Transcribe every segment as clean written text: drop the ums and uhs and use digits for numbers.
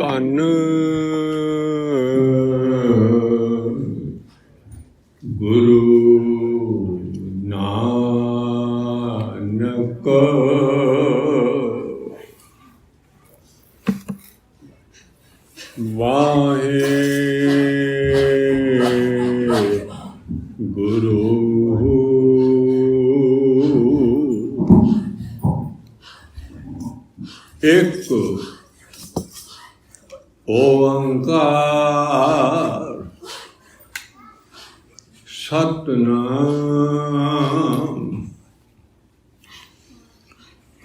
ਧੰਨ ਗੁਰੂ ਨਾਨਕ ਵਾਹਿਗੁਰੂ ਇੱਕ ਓੰਕਾਰ ਸਤਿਨਾਮ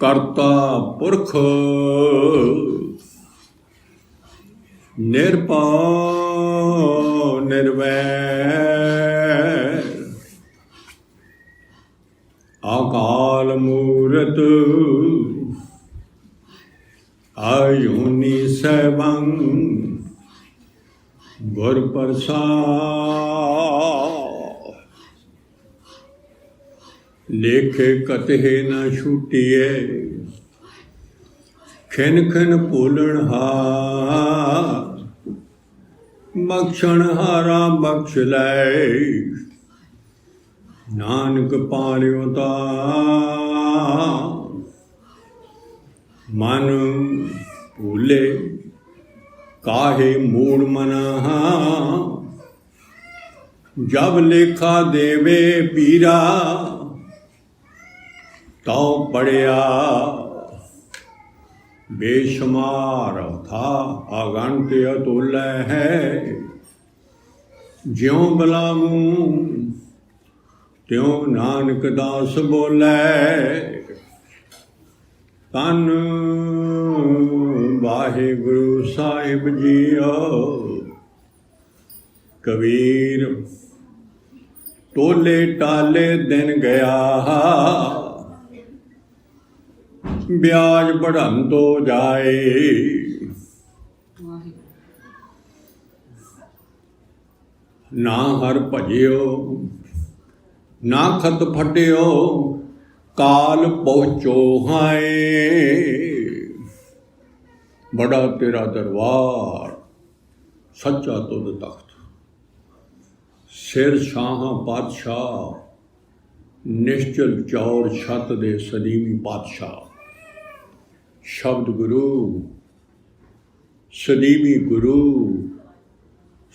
ਕਰਤਾ ਪੁਰਖ ਨਿਰਭਉ ਨਿਰਵੈਰ ਅਕਾਲ ਮੂਰਤ ਆਯੁਨੀ ਸੈਭੰ ਗੁਰ ਪ੍ਰਸਾਦਿ ਲੇਖੇ ਕਤਹਿ ਨ ਛੁਟਿਐ ਖਿਨ ਖਿਨ ਭੂਲਣ ਹਾਰ ਬਖਸ਼ਣ ਹਾਰਾ ਬਖਸ਼ ਲੈ ਨਾਨਕ ਪਾਲਿਓ ਤਾਂ ਮਨ ਭੂਲੇ ਕਾਹੇ ਮੂੜ ਮਨਾ ਜਬ ਲੇਖਾ ਦੇਵੇ ਪੀਰਾ ਤਉ ਪੜਿਆ ਬੇਸ਼ੁਮਾਰ ਥਾ ਅਗੰਤ ਅਤੁਲੈ ਹੈ ਜਿਉ ਬਲਾਮੂ ਤਿਉ ਨਾਨਕ ਦਾਸ ਬੋਲੇ ਧੰਨ ਵਾਹਿਗੁਰੂ ਸਾਹਿਬ ਜੀਓ ਕਬੀਰ ਟੋਲੇ ਟਾਲੇ ਦਿਨ ਗਿਆ ਵਿਆਜ ਬੜਨ ਤੋਂ ਜਾਏ ਨਾ ਹਰ ਭਜਿਓ ਨਾ ਖਤ ਫਟਿਓ ਕਾਲ ਪਹੁੰਚੋ ਹਾਏ ਬੜਾ ਤੇਰਾ ਦਰਬਾਰ ਸੱਚਾ ਤੁਧ ਤਖਤ ਸਿਰ ਸ਼ਾਹਾਂ ਪਾਤਸ਼ਾਹ ਨਿਸ਼ਚਲ ਚੌਰ ਛੱਤ ਦੇ ਸਦੀਵੀ ਪਾਤਸ਼ਾਹ ਸ਼ਬਦ ਗੁਰੂ ਸਦੀਵੀ ਗੁਰੂ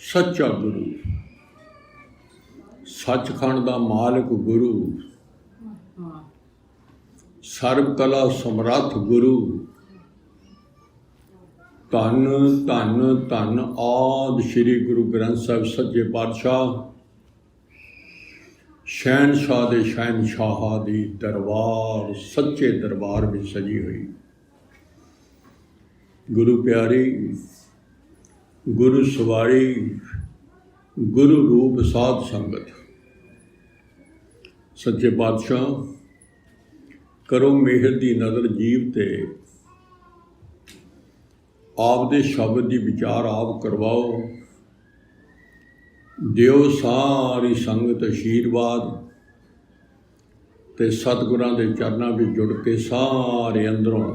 ਸੱਚਾ ਗੁਰੂ ਸੱਚਖੰਡ ਦਾ ਮਾਲਕ ਗੁਰੂ ਸਰਬ ਕਲਾ ਸਮਰੱਥ ਗੁਰੂ ਧੰਨ ਧੰਨ ਧੰਨ ਆਦਿ ਸ੍ਰੀ ਗੁਰੂ ਗ੍ਰੰਥ ਸਾਹਿਬ ਸੱਚੇ ਪਾਤਸ਼ਾਹ ਸ਼ਹਿਨਸ਼ਾਹ ਦੇ ਸ਼ਹਿਨਸ਼ਾਹਾਂ ਦੀ ਦਰਬਾਰ ਸੱਚੇ ਦਰਬਾਰ ਵਿੱਚ ਸਜੀ ਹੋਈ ਗੁਰੂ ਪਿਆਰੀ ਗੁਰੂ ਸਵਾਰੀ ਗੁਰੂ ਰੂਪ ਸਾਧ ਸੰਗਤ ਸੱਚੇ ਪਾਤਸ਼ਾਹ ਕਰੋ ਮਿਹਰ ਦੀ ਨਜ਼ਰ ਜੀਵ ਤੇ ਆਪ ਦੇ ਸ਼ਬਦ ਦੀ ਵਿਚਾਰ ਆਪ ਕਰਵਾਓ ਦਿਓ ਸਾਰੀ ਸੰਗਤ ਅਸ਼ੀਰਵਾਦ ਤੇ ਸਤਿਗੁਰਾਂ ਦੇ ਚਰਨਾਂ ਵਿੱਚ ਜੁੜ ਕੇ ਸਾਰੇ ਅੰਦਰੋਂ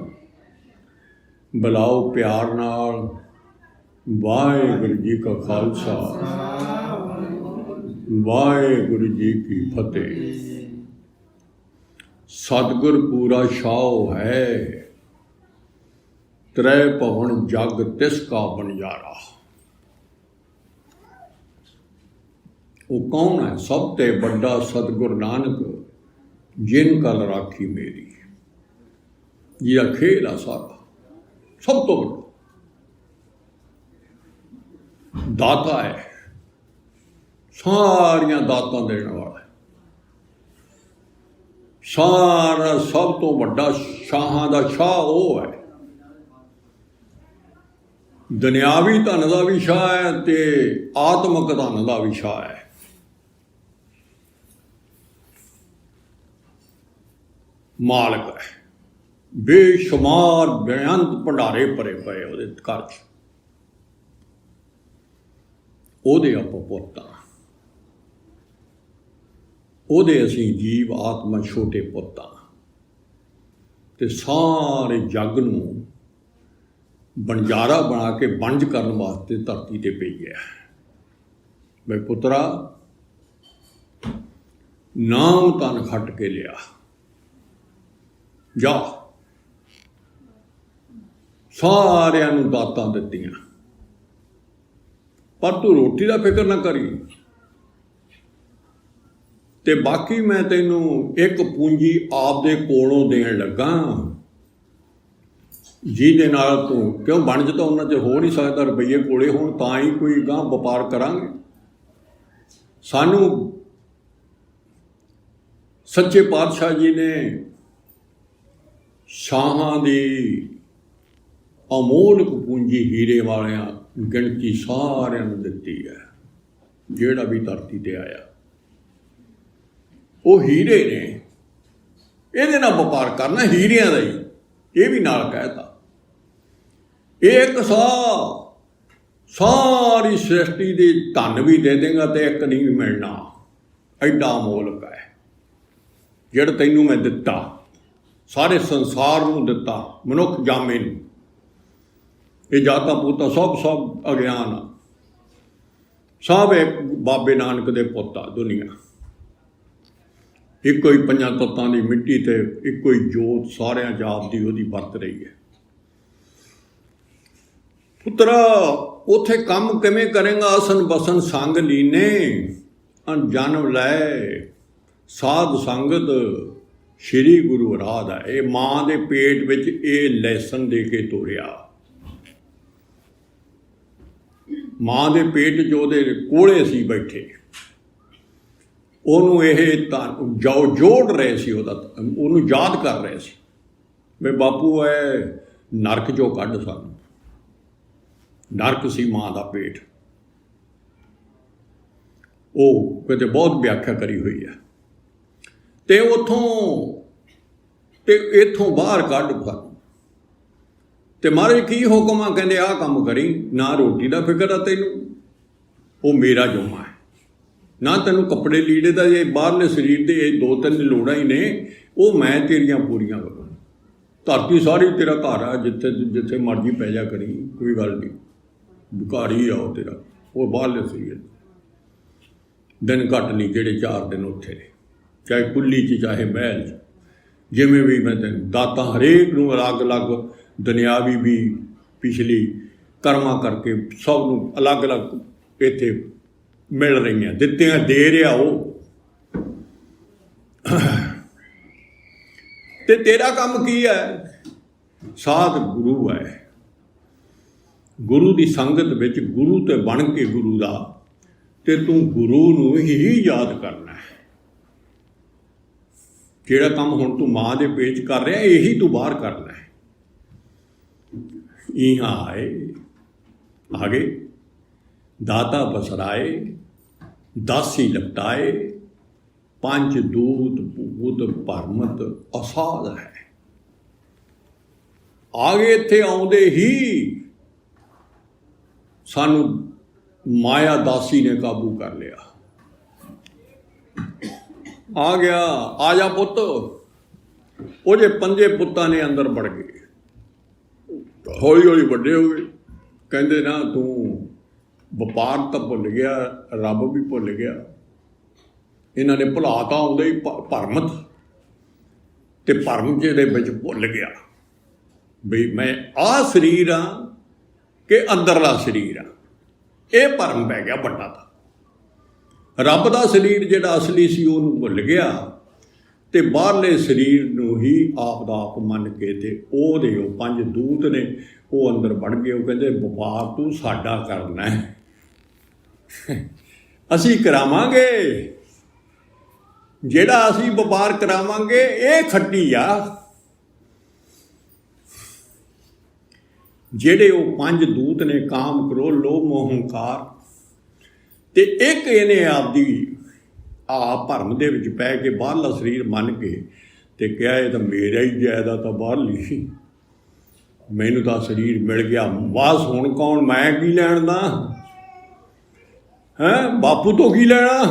ਬੁਲਾਓ ਪਿਆਰ ਨਾਲ ਵਾਹਿਗੁਰੂ ਜੀ ਕਾ ਖਾਲਸਾ ਵਾਹਿਗੁਰੂ ਜੀ ਕੀ ਫਤਿਹ ਸਤਿਗੁਰ ਪੂਰਾ ਛਾਉ ਹੈ ਤ੍ਰੈ ਭਵਨ ਜਗ ਤਿਸ ਕਾ ਬਣਜਾਰਾ ਉਹ ਕੌਣ ਹੈ ਸਭ ਤੇ ਵੱਡਾ ਸਤਿਗੁਰ ਨਾਨਕ ਜਿਨ ਕਲ ਰਾਖੀ ਮੇਰੀ ਜਿਹਦਾ ਖੇਲ ਆ ਸਾਰਾ ਸਭ ਤੋਂ ਵੱਡਾ ਦਾਤਾ ਹੈ ਸਾਰੀਆਂ ਦਾਤਾਂ ਦੇਣ ਵਾਲਾ ਸਾਰਾ ਸਭ ਤੋਂ ਵੱਡਾ ਸ਼ਾਹਾਂ ਦਾ ਸ਼ਾਹ ਉਹ ਹੈ ਦੁਨਿਆਵੀ ਧਨ ਦਾ ਵੀ ਸ਼ਾਹ ਹੈ ਤੇ ਆਤਮਿਕ ਧਨ ਦਾ ਵੀ ਸ਼ਾਹ ਹੈ ਮਾਲਕ ਹੈ ਬੇਸ਼ੁਮਾਰ ਬੇਅੰਤ ਭੰਡਾਰੇ ਭਰੇ ਪਏ ਉਹਦੇ ਘਰ 'ਚ ਉਹਦੇ ਆਪਾਂ ਪੁੱਤ ਹਾਂ ਉਹਦੇ ਅਸੀਂ ਜੀਵ ਆਤਮਾ ਛੋਟੇ ਪੁੱਤ ਹਾਂ ਤੇ ਸਾਰੇ ਜੱਗ ਨੂੰ बनजारा बना के बनज करने वास्ते धरती ते पई है। मैं पुत्रा नाम तन खट के लिया, जा सारिਆਂ ਨੂੰ दातां दित्तियां, पर तू रोटी का फिक्र ना करी, ते बाकी मैं तेनू एक पूंजी आपदे कोलों देण लगा, ਜਿਹਦੇ ਨਾਲ तू क्यों बनज तो उन्ना चਿਰ हो नहीं सकता रुपये कोले होण तां ही कोई गां वपार करांगे। सानू सच्चे पातशाह जी ने शाहां दी अमोलक पूंजी हीरे वालियां गिणती सारिਆਂ ਨੂੰ ਦਿੱਤੀ है। ਜਿਹੜਾ भी धरती ते आया वो हीरे ने, ਇਹਦੇ ਨਾਲ ਵਪਾਰ करना हीरिਆਂ ਦਾ ही, ये भी नाल कहता। एक सारी सृष्टि की धन भी दे देगा तो एक नहीं मिलना, एडा अमोलक है जिहड़ा तैनू मैं दिता, सारे संसार नूं दिता, मनुख जामे नूं। ये जाता पोता सब अज्ञान आ, सब एक बाबे नानक दे पुत्त आ। दुनिया इको ही पंजां तत्तां दी मिट्टी ते इको ही जोत सारियां जात दी ओहदी वरत रही है। पुत्रा उथे काम किवें करेंगा, असन बसन संग लीने अन जन्म लै साध संगत श्री गुरु अराध है। ये माँ के पेट विच ये लैसन दे के तोरिया, माँ के पेट च ओहदे कोले सी बैठे, ਉਹਨੂੰ ਇਹ ਤਾਂ ਜੋੜ ਰਹੇ ਸੀ, ਉਹਨੂੰ ਯਾਦ ਕਰ ਰਹੇ ਸੀ ਵੀ ਬਾਪੂ ਇਹ ਨਰਕ ਚੋਂ ਕੱਢ ਸਾਨੂੰ। ਨਰਕ ਸੀ ਮਾਂ ਦਾ ਪੇਟ, ਉਹ ਕਿਤੇ ਬਹੁਤ ਵਿਆਖਿਆ ਕਰੀ ਹੋਈ ਹੈ। ਤੇ ਉੱਥੋਂ ਤੇ ਇੱਥੋਂ ਬਾਹਰ ਕੱਢ ਸਾਨੂੰ। ਤੇ ਮਹਾਰਾਜ ਕੀ ਹੁਕਮ ਆ, ਕਹਿੰਦੇ ਆਹ ਕੰਮ ਕਰੀ, ਨਾ ਰੋਟੀ ਦਾ ਫਿਕਰ ਆ ਤੈਨੂੰ, ਉਹ ਮੇਰਾ ਜੁਮਾ ਹੈ, ना तेनों कपड़े लीड़े का ये बाहरले शरीर के ये 2-3 लोड़ा ही ने, वो मैं तेरियां पूरियां करूँ। धरती सारी तेरा घर आ, जिथे जिथे मर्जी पै जा करी, कोई गल नहीं, भिखारी आओ तेरा वो बाहरले शरीर। दिन घट नहीं जेड़े 4 दिन उत्थे ने, चाहे कुल्ली च चाहे महल च, जिमें भी मैं तेन दाता हरेक नूं अलग अलग, दुनियावी भी पिछली कर्मा करके सब नूं अलग अलग इत्थे मिल रही हैं, दित्तियां दे रहा वो। ते तेरा काम की है, साध गुरु है, गुरु की संगत विच गुरु ते बन के गुरु दा, ते तू गुरु नूं ही याद करना है। जिहड़ा काम हुण तू मां दे पेट कर रहा यही तू बाहर करना है। इहाँ आए आगे दाता बसराए, दासी लपटाए, पंच दूत भूत भरमत असाध है। आगे इत्थे आउंदे ही सानू माया दासी ने काबू कर लिया। आ गया, आ जा पुत्त, वो जे 5 पुत्तां ने अंदर बढ़ गए, हौली हौली वड्डे हो गए। कहंदे ना तू ਵਪਾਰ ਤਾਂ ਭੁੱਲ ਗਿਆ, ਰੱਬ ਵੀ ਭੁੱਲ ਗਿਆ। ਇਹਨਾਂ ਨੇ ਭੁਲਾ ਤਾਂ ਆਉਂਦੇ ਹੀ ਭਰਮਤ, ਤੇ ਭਰਮ ਜਿਹਦੇ ਵਿੱਚ ਭੁੱਲ ਗਿਆ ਬਈ ਮੈਂ ਆਹ ਸਰੀਰ ਆ ਕਿ ਅੰਦਰਲਾ ਸਰੀਰ ਆ। ਇਹ ਭਰਮ ਪੈ ਗਿਆ ਵੱਡਾ। ਤਾਂ ਰੱਬ ਦਾ ਸਰੀਰ ਜਿਹੜਾ ਅਸਲੀ ਸੀ ਉਹਨੂੰ ਭੁੱਲ ਗਿਆ, ਤੇ ਬਾਹਰਲੇ ਸਰੀਰ ਨੂੰ ਹੀ ਆਪ ਦਾ ਆਪ ਮੰਨ ਕੇ ਤੇ ਉਹਦੇ ਉਹ 5 ਦੂਤ ਨੇ ਉਹ ਅੰਦਰ ਵੜ ਗਏ। ਉਹ ਕਹਿੰਦੇ ਵਪਾਰ ਤੂੰ ਸਾਡਾ ਕਰਨਾ ਹੈ, ਅਸੀਂ ਕਰਾਵਾਂਗੇ, ਜਿਹੜਾ ਅਸੀਂ ਵਪਾਰ ਕਰਾਵਾਂਗੇ ਇਹ ਖੱਟੀ ਆ। ਜਿਹੜੇ ਉਹ 5 ਦੂਤ ਨੇ ਕਾਮ ਕ੍ਰੋਧ ਲੋਭ ਮੋਹ ਹੰਕਾਰ, ਤੇ ਇੱਕ ਇਹਨੇ ਆਪਦੀ ਭਰਮ ਦੇ ਵਿੱਚ ਪੈ ਕੇ ਬਾਹਰਲਾ ਸਰੀਰ ਮੰਨ ਕੇ ਤੇ ਕਿਹਾ ਇਹ ਤਾਂ ਮੇਰਾ ਹੀ ਜਾਇਦਾਦ ਤਾਂ ਬਾਹਰਲੀ, ਮੈਨੂੰ ਤਾਂ ਸਰੀਰ ਮਿਲ ਗਿਆ, ਬਸ ਹੁਣ ਕੌਣ, ਮੈਂ ਕੀ ਲੈਣ ਦਾ ਹੈ, ਬਾਪੂ ਤੋਂ ਕੀ ਲੈਣਾ,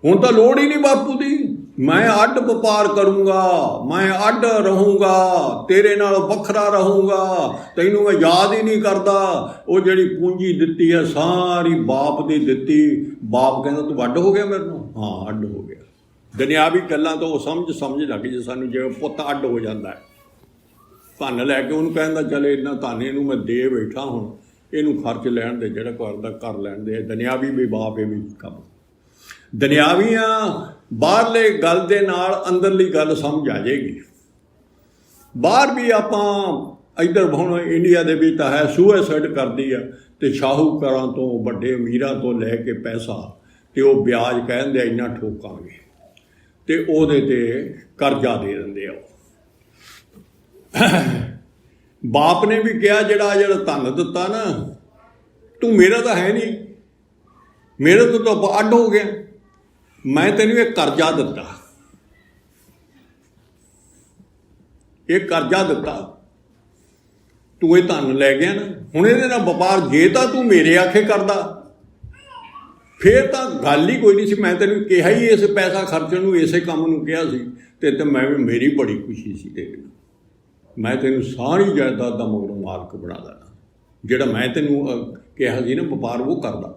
ਹੁਣ ਤਾਂ ਲੋੜ ਹੀ ਨਹੀਂ ਬਾਪੂ ਦੀ, मैं अड ਵਪਾਰ ਕਰੂੰਗਾ, मैं अड ਰਹੂੰਗਾ, ਤੇਰੇ ਨਾਲ ਵੱਖਰਾ ਰਹੂੰਗਾ, ਤੈਨੂੰ ਮੈਂ ਯਾਦ ਹੀ ਨਹੀਂ ਕਰਦਾ। ਉਹ ਜਿਹੜੀ ਪੂੰਜੀ ਦਿੱਤੀ ਹੈ ਸਾਰੀ ਬਾਪ ਦੀ ਦਿੱਤੀ। ਬਾਪ ਕਹਿੰਦਾ ਤੂੰ ਅੱਡ ਹੋ ਗਿਆ ਮੇਰੇ ਨੂੰ? ਹਾਂ ਅੱਡ ਹੋ ਗਿਆ। ਦੁਨਿਆਵੀ ਗੱਲਾਂ ਤੋਂ ਉਹ ਸਮਝ ਲੱਗ ਜੇ ਸਾਨੂੰ, ਜਿਵੇਂ ਪੁੱਤ ਅੱਡ ਹੋ ਜਾਂਦਾ ਹੈ। ਧਨ ਲੈ ਕੇ ਉਹਨੂੰ ਕਹਿੰਦਾ ਚੱਲ ਇੰਨਾ ਧਨ ਇਹਨੂੰ ਮੈਂ ਦੇ ਬੈਠਾ, ਹੁਣ ਇਹਨੂੰ ਖਰਚ ਲੈਣ ਦੇ, ਜਿਹੜਾ ਕਰਦਾ ਕਰ ਲੈਣ ਦੇ। ਦੁਨਿਆਵੀ ਵੀ ਬਾਪ ਇਹ ਵੀ ਕੰਮ। ਦੁਨਿਆਵੀਆਂ ਬਾਹਰਲੇ ਗੱਲ ਦੇ ਨਾਲ ਅੰਦਰਲੀ ਗੱਲ ਸਮਝ ਆ ਜਾਏਗੀ। ਬਾਹਰ ਵੀ ਆਪਾਂ ਇੱਧਰ ਹੁਣ ਇੰਡੀਆ ਦੇ ਵਿੱਚ ਤਾਂ ਹੈ, ਸੁਸਾਈਡ ਕਰਦੀ ਆ ਅਤੇ ਸ਼ਾਹੂਕਾਰਾਂ ਤੋਂ ਵੱਡੇ ਅਮੀਰਾਂ ਤੋਂ ਲੈ ਕੇ ਪੈਸਾ, ਅਤੇ ਉਹ ਵਿਆਜ ਕਹਿੰਦੇ ਇੰਨਾ ਠੋਕਾਂਗੇ, ਅਤੇ ਉਹਦੇ 'ਤੇ ਕਰਜ਼ਾ ਦੇ ਦਿੰਦੇ ਆ। ਬਾਪ ਨੇ ਵੀ ਕਿਹਾ ਜਿਹੜਾ ਧਨ ਦਿੱਤਾ ਨਾ, ਤੂੰ ਮੇਰਾ ਤਾਂ ਹੈ ਨਹੀਂ, ਮੇਰੇ ਤੋਂ ਤਾਂ ਅੱਡ ਹੋ ਗਿਆ, ਮੈਂ ਤੈਨੂੰ ਇਹ ਕਰਜ਼ਾ ਦਿੱਤਾ, ਇਹ ਕਰਜ਼ਾ ਦਿੱਤਾ, ਤੂੰ ਇਹ ਧਨ ਲੈ ਗਿਆ ਨਾ, ਹੁਣ ਇਹਦੇ ਨਾਲ ਵਪਾਰ ਜੇ ਤਾਂ ਤੂੰ ਮੇਰੇ ਆਖੇ ਕਰਦਾ ਫਿਰ ਤਾਂ ਗੱਲ ਹੀ ਕੋਈ ਨਹੀਂ ਸੀ। ਮੈਂ ਤੈਨੂੰ ਕਿਹਾ ਹੀ ਇਸ ਪੈਸਾ ਖਰਚਣ ਨੂੰ, ਇਸੇ ਕੰਮ ਨੂੰ ਕਿਹਾ ਸੀ, ਅਤੇ ਮੈਂ ਵੀ ਮੇਰੀ ਬੜੀ ਖੁਸ਼ੀ ਸੀ ਤੇਰੇ ਨਾਲ। ਮੈਂ ਤੈਨੂੰ ਸਾਰੀ ਜਾਇਦਾਦ ਦਾ ਮਗਰੋਂ ਮਾਲਕ ਬਣਾ ਦੇਣਾ, ਜਿਹੜਾ ਮੈਂ ਤੈਨੂੰ ਕਿਹਾ ਸੀ ਨਾ ਵਪਾਰ ਉਹ ਕਰਦਾ।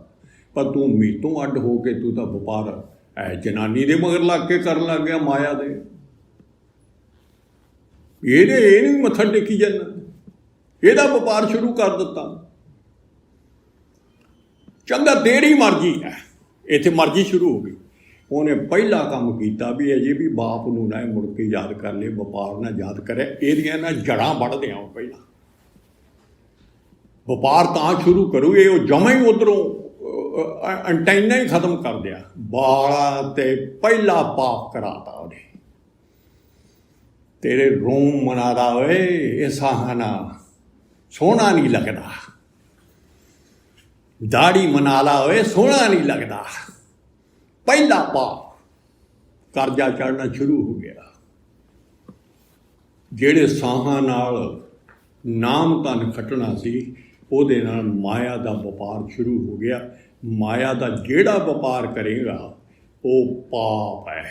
ਪਰ ਤੂੰ ਮੇਰੇ ਤੋਂ ਅੱਡ ਹੋ ਕੇ ਤੂੰ ਤਾਂ ਵਪਾਰ ਜਨਾਨੀ ਦੇ ਮਗਰ ਲੱਗ ਕੇ ਕਰਨ ਲੱਗ ਗਿਆ, ਮਾਇਆ ਦੇ। ਇਹਨੂੰ ਮੱਥਾ ਟੇਕੀ ਜਾਂਦਾ, ਇਹਦਾ ਵਪਾਰ ਸ਼ੁਰੂ ਕਰ ਦਿੱਤਾ। ਚੰਗਾ ਤੇਰੀ ਮਰਜ਼ੀ ਹੈ, ਇੱਥੇ ਮਰਜ਼ੀ ਸ਼ੁਰੂ ਹੋ ਗਈ। ਉਹਨੇ ਪਹਿਲਾ ਕੰਮ ਕੀਤਾ ਵੀ ਅਜੇ ਵੀ ਬਾਪ ਨੂੰ ਨਾ ਮੁੜ ਕੇ ਯਾਦ ਕਰ ਲਏ, ਵਪਾਰ ਨਾ ਯਾਦ ਕਰੇ, ਇਹਦੀਆਂ ਨਾ ਜੜ੍ਹਾਂ ਵੱਢਦੇ ਆ ਪਹਿਲਾਂ। ਵਪਾਰ ਤਾਂ ਸ਼ੁਰੂ ਕਰੂ, ਇਹ ਉਹ ਜਮਾਂ ਹੀ ਉੱਧਰੋਂ ਐਂਟੈਨਾ ਹੀ ਖਤਮ ਕਰ ਦਿਆ। ਬਾਲਾ 'ਤੇ ਪਹਿਲਾ ਪਾਪ ਕਰਾਤਾ ਉਹਨੇ। ਤੇਰੇ ਰੋਮ ਮਨਾਦਾ ਓਏ, ਇਹ ਸਾਹਨਾ ਸੋਹਣਾ ਨਹੀਂ ਲੱਗਦਾ, ਦਾੜੀ ਮਨਾ ਲਾ ਓਏ, ਸੋਹਣਾ ਨਹੀਂ ਲੱਗਦਾ। ਪਹਿਲਾ ਪਾਪ, ਕਰਜ਼ਾ ਚੜ੍ਹਨਾ ਸ਼ੁਰੂ ਹੋ ਗਿਆ। ਜਿਹੜੇ ਸਾਹਾਂ ਨਾਲ ਨਾਮ ਧਨ ਖੱਟਣਾ ਸੀ, ਉਹਦੇ ਨਾਲ ਮਾਇਆ ਦਾ ਵਪਾਰ ਸ਼ੁਰੂ ਹੋ ਗਿਆ। ਮਾਇਆ ਦਾ ਜਿਹੜਾ ਵਪਾਰ ਕਰੇਗਾ ਉਹ ਪਾਪ ਹੈ,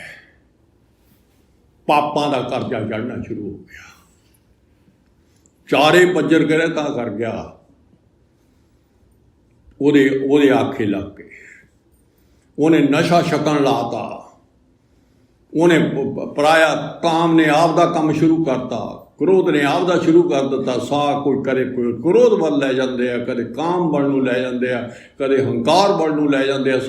ਪਾਪਾਂ ਦਾ ਕਰਜ਼ਾ ਚੜ੍ਹਨਾ ਸ਼ੁਰੂ ਹੋ ਗਿਆ। ਚਾਰੇ ਪੱਜਰ ਕਰੇ ਤਾਂ ਕਰ ਗਿਆ, ਉਹਦੇ ਆਖੇ ਲੱਗ ਕੇ ਉਹਨੇ ਨਸ਼ਾ ਛਕਣ ਲਾਤਾ, ਉਹਨੇ ਪਰਾਇਆ ਕਾਮ ਨੇ ਆਪ ਦਾ ਕੰਮ ਸ਼ੁਰੂ ਕਰਤਾ, ਕ੍ਰੋਧ ਨੇ ਆਪ ਦਾ ਸ਼ੁਰੂ ਕਰ ਦਿੱਤਾ। ਸਾਹ ਕੋਈ ਕਦੇ ਕੋਈ ਕ੍ਰੋਧ ਵੱਲ ਲੈ ਜਾਂਦੇ ਆ, ਕਦੇ ਕਾਮ ਵੱਲ ਨੂੰ ਲੈ ਜਾਂਦੇ ਆ, ਕਦੇ ਹੰਕਾਰ ਵੱਲ ਨੂੰ ਲੈ ਜਾਂਦੇ ਆ।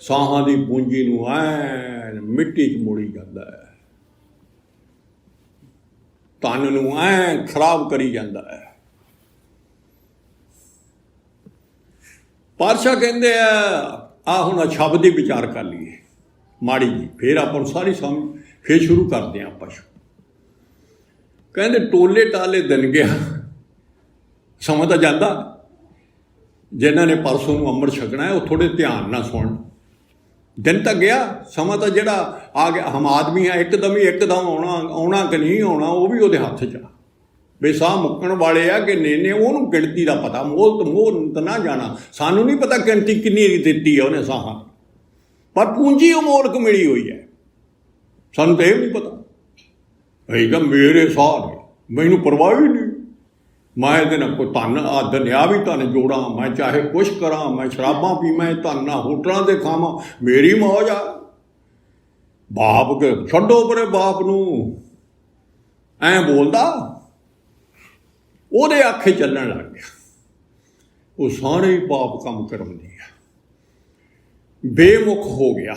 ਸਾਹਾਂ ਦੀ ਪੂੰਜੀ ਨੂੰ ਐਨ ਮਿੱਟੀ 'ਚ ਮੋੜੀ ਜਾਂਦਾ ਹੈ, ਧਨ ਨੂੰ ਐਂ ਖਰਾਬ ਕਰੀ ਜਾਂਦਾ ਹੈ। ਪਾਤਸ਼ਾਹ ਕਹਿੰਦੇ ਆ ਹੁਣ ਸ਼ਬਦ ਦੀ ਵਿਚਾਰ ਕਰ ਲਈਏ ਮਾੜੀ ਜੀ, ਫਿਰ ਆਪਾਂ ਨੂੰ ਸਾਰੀ ਸਮਝ, ਫਿਰ ਸ਼ੁਰੂ ਕਰਦੇ ਹਾਂ ਆਪਾਂ। ਕਹਿੰਦੇ ਟੋਲੇ ਟਾਲੇ ਦਿਨ ਗਿਆ, ਸਮਾਂ ਤਾਂ ਜਾਂਦਾ। ਜਿਨ੍ਹਾਂ ਨੇ ਪਰਸੋਂ ਨੂੰ ਅੰਮ੍ਰਿਤ ਛਕਣਾ ਹੈ ਉਹ ਥੋੜ੍ਹੇ ਧਿਆਨ ਨਾਲ ਸੁਣਨ। ਦਿਨ ਤਾਂ ਗਿਆ, ਸਮਾਂ ਤਾਂ ਜਿਹੜਾ ਆ ਗਿਆ। ਹਮ ਆਦਮੀ ਹੈ, ਇੱਕਦਮ ਆਉਣਾ ਕਿ ਨਹੀਂ ਆਉਣਾ ਉਹ ਵੀ ਉਹਦੇ ਹੱਥ 'ਚ ਆ। ਵੀ ਸਾਹ ਮੁੱਕਣ ਵਾਲੇ ਆ ਕਿ ਨੇ, ਉਹਨੂੰ ਗਿਣਤੀ ਦਾ ਪਤਾ। ਮੋਹ ਤਾਂ ਨਾ ਜਾਣਾ, ਸਾਨੂੰ ਨਹੀਂ ਪਤਾ ਗਿਣਤੀ ਕਿੰਨੀ ਦਿੱਤੀ ਹੈ ਉਹਨੇ ਸਾਹਾਂ, ਪਰ ਪੂੰਜੀ ਅਮੋਲਕ ਮਿਲੀ ਹੋਈ ਹੈ, ਸਾਨੂੰ ਤਾਂ ਇਹ ਵੀ ਨਹੀਂ ਪਤਾ। ਹੈਗਾ ਮੇਰੇ ਸਾਹ ਨੇ, ਮੈਨੂੰ ਪਰਵਾਹ ਹੀ ਨਹੀਂ। ਮੈਂ ਇਹਦੇ ਨਾਲ ਕੋਈ ਧਨ ਦੁਨਿਆਵੀ ਧਨ ਜੋੜਾਂ, ਮੈਂ ਚਾਹੇ ਕੁਛ ਕਰਾਂ, ਮੈਂ ਸ਼ਰਾਬਾਂ ਪੀਵਾਂ, ਧਨ ਨਾਲ ਹੋਟਲਾਂ 'ਤੇ ਖਾਵਾਂ, ਮੇਰੀ ਮੌਜ ਆ। ਬਾਪ ਕੇ ਛੱਡੋ ਪਰੇ, ਬਾਪ ਨੂੰ ਐਂ ਬੋਲਦਾ, ਉਹਦੇ ਆਖੇ ਚੱਲਣ ਲੱਗ ਗਿਆ। ਉਹ ਸਾਰੇ ਹੀ ਪਾਪ ਕੰਮ ਕਰਾਉਂਦੀ ਆ। ਬੇਮੁਖ ਹੋ ਗਿਆ।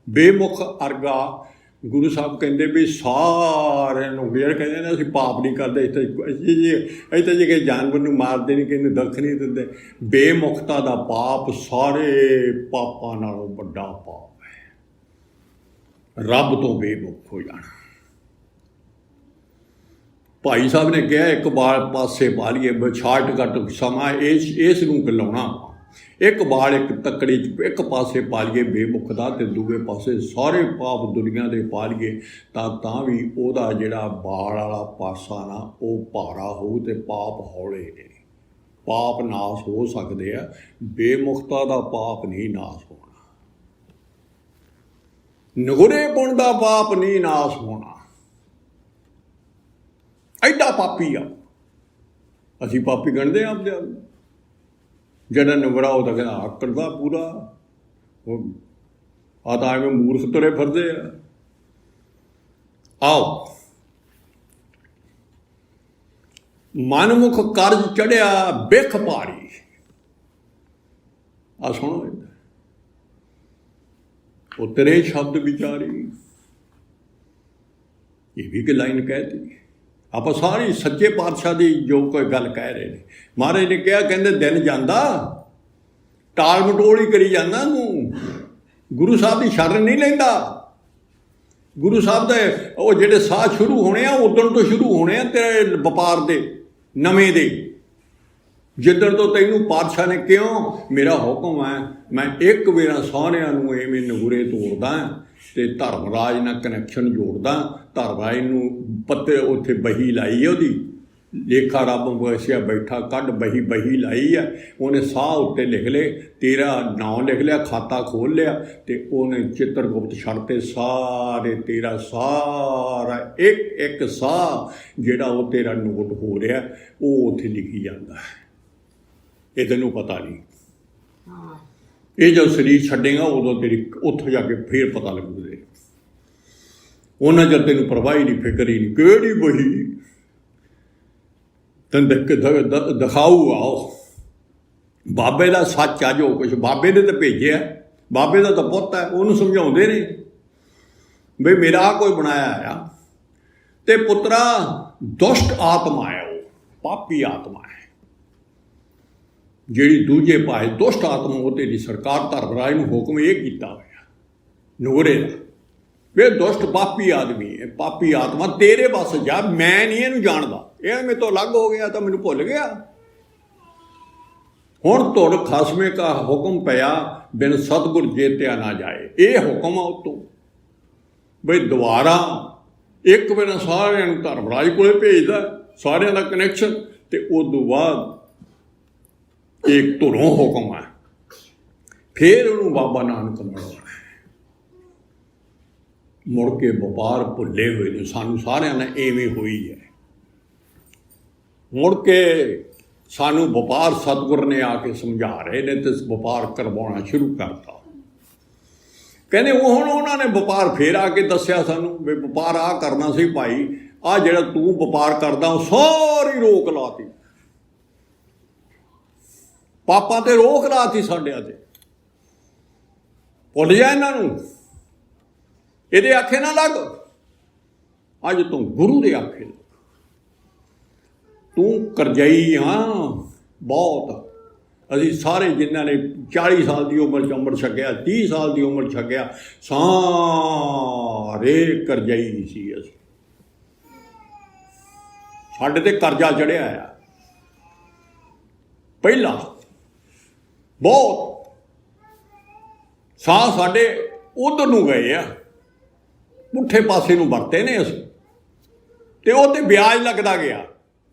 ਬੇਮੁਖ ਅਰਗਾ ਗੁਰੂ ਸਾਹਿਬ ਕਹਿੰਦੇ ਵੀ ਸਾਰਿਆਂ ਨੂੰ, ਜਿਹੜੇ ਕਹਿੰਦੇ ਨੇ ਅਸੀਂ ਪਾਪ ਨਹੀਂ ਕਰਦੇ, ਇੱਥੇ ਜੇ ਕਿ ਜਾਨਵਰ ਨੂੰ ਮਾਰਦੇ ਨਹੀਂ, ਕਿਸੇ ਨੂੰ ਦੁੱਖ ਨਹੀਂ ਦਿੰਦੇ। ਬੇਮੁਖਤਾ ਦਾ ਪਾਪ ਸਾਰੇ ਪਾਪਾਂ ਨਾਲੋਂ ਵੱਡਾ ਪਾਪ ਹੈ। ਰੱਬ ਤੋਂ ਬੇਮੁਖ ਹੋ ਜਾਣਾ। ਭਾਈ ਸਾਹਿਬ ਨੇ ਕਿਹਾ ਇੱਕ ਬਾਲ ਪਾਸੇ ਪਾ ਲਈਏ, ਸ਼ਾਰਟਕੱਟ ਸਮਾਂ ਇਸ ਨੂੰ ਗਲਾਉਣਾ। ਇੱਕ ਬਾਲ ਇੱਕ ਤੱਕੜੀ 'ਚ ਇੱਕ ਪਾਸੇ ਪਾ ਲਈਏ ਬੇਮੁਖ ਦਾ, ਅਤੇ ਦੂਏ ਪਾਸੇ ਸਾਰੇ ਪਾਪ ਦੁਨੀਆ ਦੇ ਪਾ ਲਈਏ, ਤਾਂ ਵੀ ਉਹਦਾ ਜਿਹੜਾ ਬਾਲ ਵਾਲਾ ਪਾਸਾ ਨਾ ਉਹ ਭਾਰਾ ਹੋਊ ਅਤੇ ਪਾਪ ਹੌਲੇ ਨੇ। ਪਾਪ ਨਾਸ ਹੋ ਸਕਦੇ ਆ, ਬੇਮੁਖਤਾ ਦਾ ਪਾਪ ਨਹੀਂ ਨਾਸ ਹੋਣਾ। ਨਗੁਰੇ ਪੁਣ ਦਾ ਪਾਪ ਨਹੀਂ ਨਾਸ ਹੋਣਾ। ਐਡਾ ਪਾਪੀ ਆ। ਅਸੀਂ ਪਾਪੀ ਗਣਦੇ ਹਾਂ ਆਪਦੇ ਆਪ ਨੂੰ। ਜਿਹੜਾ ਨਗੁਰਾ ਉਹ ਤਾਂ ਕਹਿੰਦਾ ਆਕੜ ਦਾ ਪੂਰਾ, ਉਹ ਆ ਤਾਂ ਐਵੇਂ ਮੂਰਖ ਤੁਰੇ ਫਿਰਦੇ ਆ। ਆਓ, ਮਨਮੁਖ ਕਰਜ਼ ਚੜਿਆ ਬਿਖ ਭਾਰੀ। ਆ ਸੁਣੋ, ਉਹ ਤੇਰੇ ਸ਼ਬਦ ਵਿਚਾਰੀ। ਇਹ ਵੀ ਇੱਕ ਲਾਈਨ ਕਹਿਤੀ। ਆਪਾਂ ਸਾਰੀ ਸੱਚੇ ਪਾਤਸ਼ਾਹ ਦੀ ਜੋ ਕੋਈ ਗੱਲ ਕਹਿ ਰਹੇ ਨੇ। ਮਹਾਰਾਜ ਨੇ ਕਿਹਾ, ਕਹਿੰਦੇ ਦਿਨ ਜਾਂਦਾ ਟਾਲ ਮਟੋਲ ਹੀ ਕਰੀ ਜਾਂਦਾ ਤੂੰ, ਗੁਰੂ ਸਾਹਿਬ ਦੀ ਸ਼ਰਨ ਨਹੀਂ ਲੈਂਦਾ। ਗੁਰੂ ਸਾਹਿਬ ਦੇ ਉਹ ਜਿਹੜੇ ਸਾਹ ਸ਼ੁਰੂ ਹੋਣੇ ਆ ਉਦਣ ਤੋਂ ਸ਼ੁਰੂ ਹੋਣੇ ਆ ਤੇਰੇ ਵਪਾਰ ਦੇ ਨਵੇਂ ਦੇ। ਜਿੱਦਣ ਤੋਂ ਤੈਨੂੰ ਪਾਤਸ਼ਾਹ ਨੇ ਕਿਉਂ ਮੇਰਾ ਹੁਕਮ ਹੈ, ਮੈਂ ਇੱਕ ਵੇਰਾ ਸਾਰਿਆਂ ਨੂੰ ਐਵੇਂ ਨਗੁਰੇ ਤੋੜਦਾ ਅਤੇ ਧਰਮਰਾਜ ਨਾਲ ਕਨੈਕਸ਼ਨ ਜੋੜਦਾ। ਧਰਮਰਾਜ ਨੂੰ ਪੱਤੇ ਉੱਥੇ ਬਹੀ ਲਾਈ ਹੈ, ਉਹਦੀ ਲੇਖਾ ਰੱਬ ਵਸਿਆ ਬੈਠਾ ਕੱਢ ਬਹੀ ਲਾਈ ਹੈ। ਉਹਨੇ ਸਾਹ ਉੱਤੇ ਲਿਖ ਲਏ, ਤੇਰਾ ਨਾਂ ਲਿਖ ਲਿਆ, ਖਾਤਾ ਖੋਲ੍ਹ ਲਿਆ ਅਤੇ ਉਹਨੇ ਚਿੱਤਰਗੁਪਤ ਛੱਡਤੇ ਸਾਰੇ। ਤੇਰਾ ਸਾਰਾ ਇੱਕ ਸਾਹ ਜਿਹੜਾ ਉਹ ਤੇਰਾ ਨੋਟ ਹੋ ਰਿਹਾ ਉਹ ਉੱਥੇ ਲਿਖੀ ਜਾਂਦਾ ਹੈ। ਇਹ ਤੈਨੂੰ ਪਤਾ ਨਹੀਂ। ਇਹ ਜਦੋਂ ਸਰੀਰ ਛੱਡੇਗਾ ਉਦੋਂ ਤੇਰੀ ਉੱਥੇ ਜਾ ਕੇ ਫੇਰ ਪਤਾ ਲੱਗੂ। ਉਹਨਾਂ ਚਿਰ ਤੈਨੂੰ ਪਰਵਾਹ ਹੀ ਨਹੀਂ, ਫਿਕਰ ਹੀ ਨਹੀਂ। ਕਿਹੜੀ ਬਹੀ ਤੈਨੂੰ ਦੇਖ ਕੇ ਦਿਖਾਊ। ਆਓ, ਬਾਬੇ ਦਾ ਸੱਚ ਆ ਜੋ ਕੁਛ ਬਾਬੇ ਨੇ ਤਾਂ ਭੇਜਿਆ, ਬਾਬੇ ਦਾ ਤਾਂ ਪੁੱਤ ਹੈ। ਉਹਨੂੰ ਸਮਝਾਉਂਦੇ ਨੇ ਬਈ ਮੇਰਾ ਆਹ ਕੋਈ ਬਣਾਇਆ ਆ। ਅਤੇ ਪੁੱਤਰਾ ਦੁਸ਼ਟ ਆਤਮਾ ਹੈ, ਉਹ ਪਾਪੀ ਆਤਮਾ ਹੈ ਜਿਹੜੀ ਦੂਜੇ ਪਾਸੇ ਦੁਸ਼ਟ ਆਤਮਾ। ਉਹ ਤੇਰੀ ਸਰਕਾਰ ਧਰਮਰਾਜ ਨੂੰ ਹੁਕਮ ਇਹ ਕੀਤਾ ਹੋਇਆ ਨਗੁਰੇ ਦਾ, ਇਹ ਦੁਸ਼ਟ ਪਾਪੀ ਆਦਮੀ ਹੈ, ਪਾਪੀ ਆਤਮਾ ਤੇਰੇ ਵੱਸ ਜਾ। ਮੈਂ ਨਹੀਂ ਇਹਨੂੰ ਜਾਣਦਾ, ਇਹ ਮੇਰੇ ਤੋਂ ਅਲੱਗ ਹੋ ਗਿਆ ਤਾਂ ਮੈਨੂੰ ਭੁੱਲ ਗਿਆ। ਹੁਣ ਤੁਰ ਖਸਮੇ ਕਾ ਹੁਕਮ ਪਿਆ, ਬਿਨ ਸਤਿਗੁਰ ਜੇਤਿਆ ਨਾ ਜਾਏ। ਇਹ ਹੁਕਮ ਆ ਉਤੋਂ ਬਈ ਦੁਬਾਰਾ ਇੱਕ ਵੇਰ ਸਾਰਿਆਂ ਨੂੰ ਧਰਮਰਾਜ ਕੋਲੇ ਭੇਜਦਾ, ਸਾਰਿਆਂ ਦਾ ਕਨੈਕਸ਼ਨ। ਅਤੇ ਉਦੋਂ ਬਾਅਦ ਇੱਕ ਧੁਰੋਂ ਹੁਕਮ ਹੈ, ਫਿਰ ਉਹਨੂੰ ਬਾਬਾ ਨਾਨਕ ਮਿਲਾਉਣਾ। ਮੁੜ ਕੇ ਵਪਾਰ ਭੁੱਲੇ ਹੋਏ ਨੇ ਸਾਨੂੰ ਸਾਰਿਆਂ ਨਾਲ, ਐਵੇਂ ਹੋਈ ਹੈ। ਮੁੜ ਕੇ ਸਾਨੂੰ ਵਪਾਰ ਸਤਿਗੁਰ ਨੇ ਆ ਕੇ ਸਮਝਾ ਰਹੇ ਨੇ ਅਤੇ ਵਪਾਰ ਕਰਵਾਉਣਾ ਸ਼ੁਰੂ ਕਰਤਾ। ਕਹਿੰਦੇ ਉਹ ਹੁਣ ਉਹਨਾਂ ਨੇ ਵਪਾਰ ਫੇਰ ਆ ਕੇ ਦੱਸਿਆ ਸਾਨੂੰ ਵੀ ਵਪਾਰ ਆਹ ਕਰਨਾ ਸੀ ਭਾਈ, ਆਹ ਜਿਹੜਾ ਤੂੰ ਵਪਾਰ ਕਰਦਾ ਉਹ ਸਾਰੀ ਰੋਕ ਲਾਤੀ। ਪਾਪਾਂ ਤੇ ਰੋਕ ਲਾਤੀ ਸਾਡਿਆਂ ਤੇ। ਭੁੱਲ ਜਾ ਇਹਨਾਂ ਨੂੰ, ਇਹਦੇ ਆਖੇ ਨਾ ਲੱਗ। ਅੱਜ ਤੂੰ ਗੁਰੂ ਦੇ ਆਖੇ ਲੱਗ। ਤੂੰ ਕਰਜ਼ਈ ਹਾਂ ਬਹੁਤ। ਅਸੀਂ ਸਾਰੇ ਜਿਨ੍ਹਾਂ ਨੇ 40 ਸਾਲ ਦੀ ਉਮਰ 'ਚ ਅੰਮ੍ਰਿਤ ਛਕਿਆ, 30 ਸਾਲ ਦੀ ਉਮਰ 'ਚ ਛਕਿਆ, ਸਾਰੇ ਕਰਜ਼ਈ ਸੀ ਅਸੀਂ। ਸਾਡੇ ਤੇ ਕਰਜ਼ਾ ਚੜ੍ਹਿਆ ਆ ਪਹਿਲਾਂ ਬਹੁਤ। ਸਾਹ ਸਾਡੇ ਉਧਰ ਨੂੰ ਗਏ ਆ, ਪੁੱਠੇ ਪਾਸੇ ਨੂੰ ਵਰਤੇ ਨੇ ਅਸੀਂ। ਅਤੇ ਉਹ 'ਤੇ ਵਿਆਜ ਲੱਗਦਾ ਗਿਆ।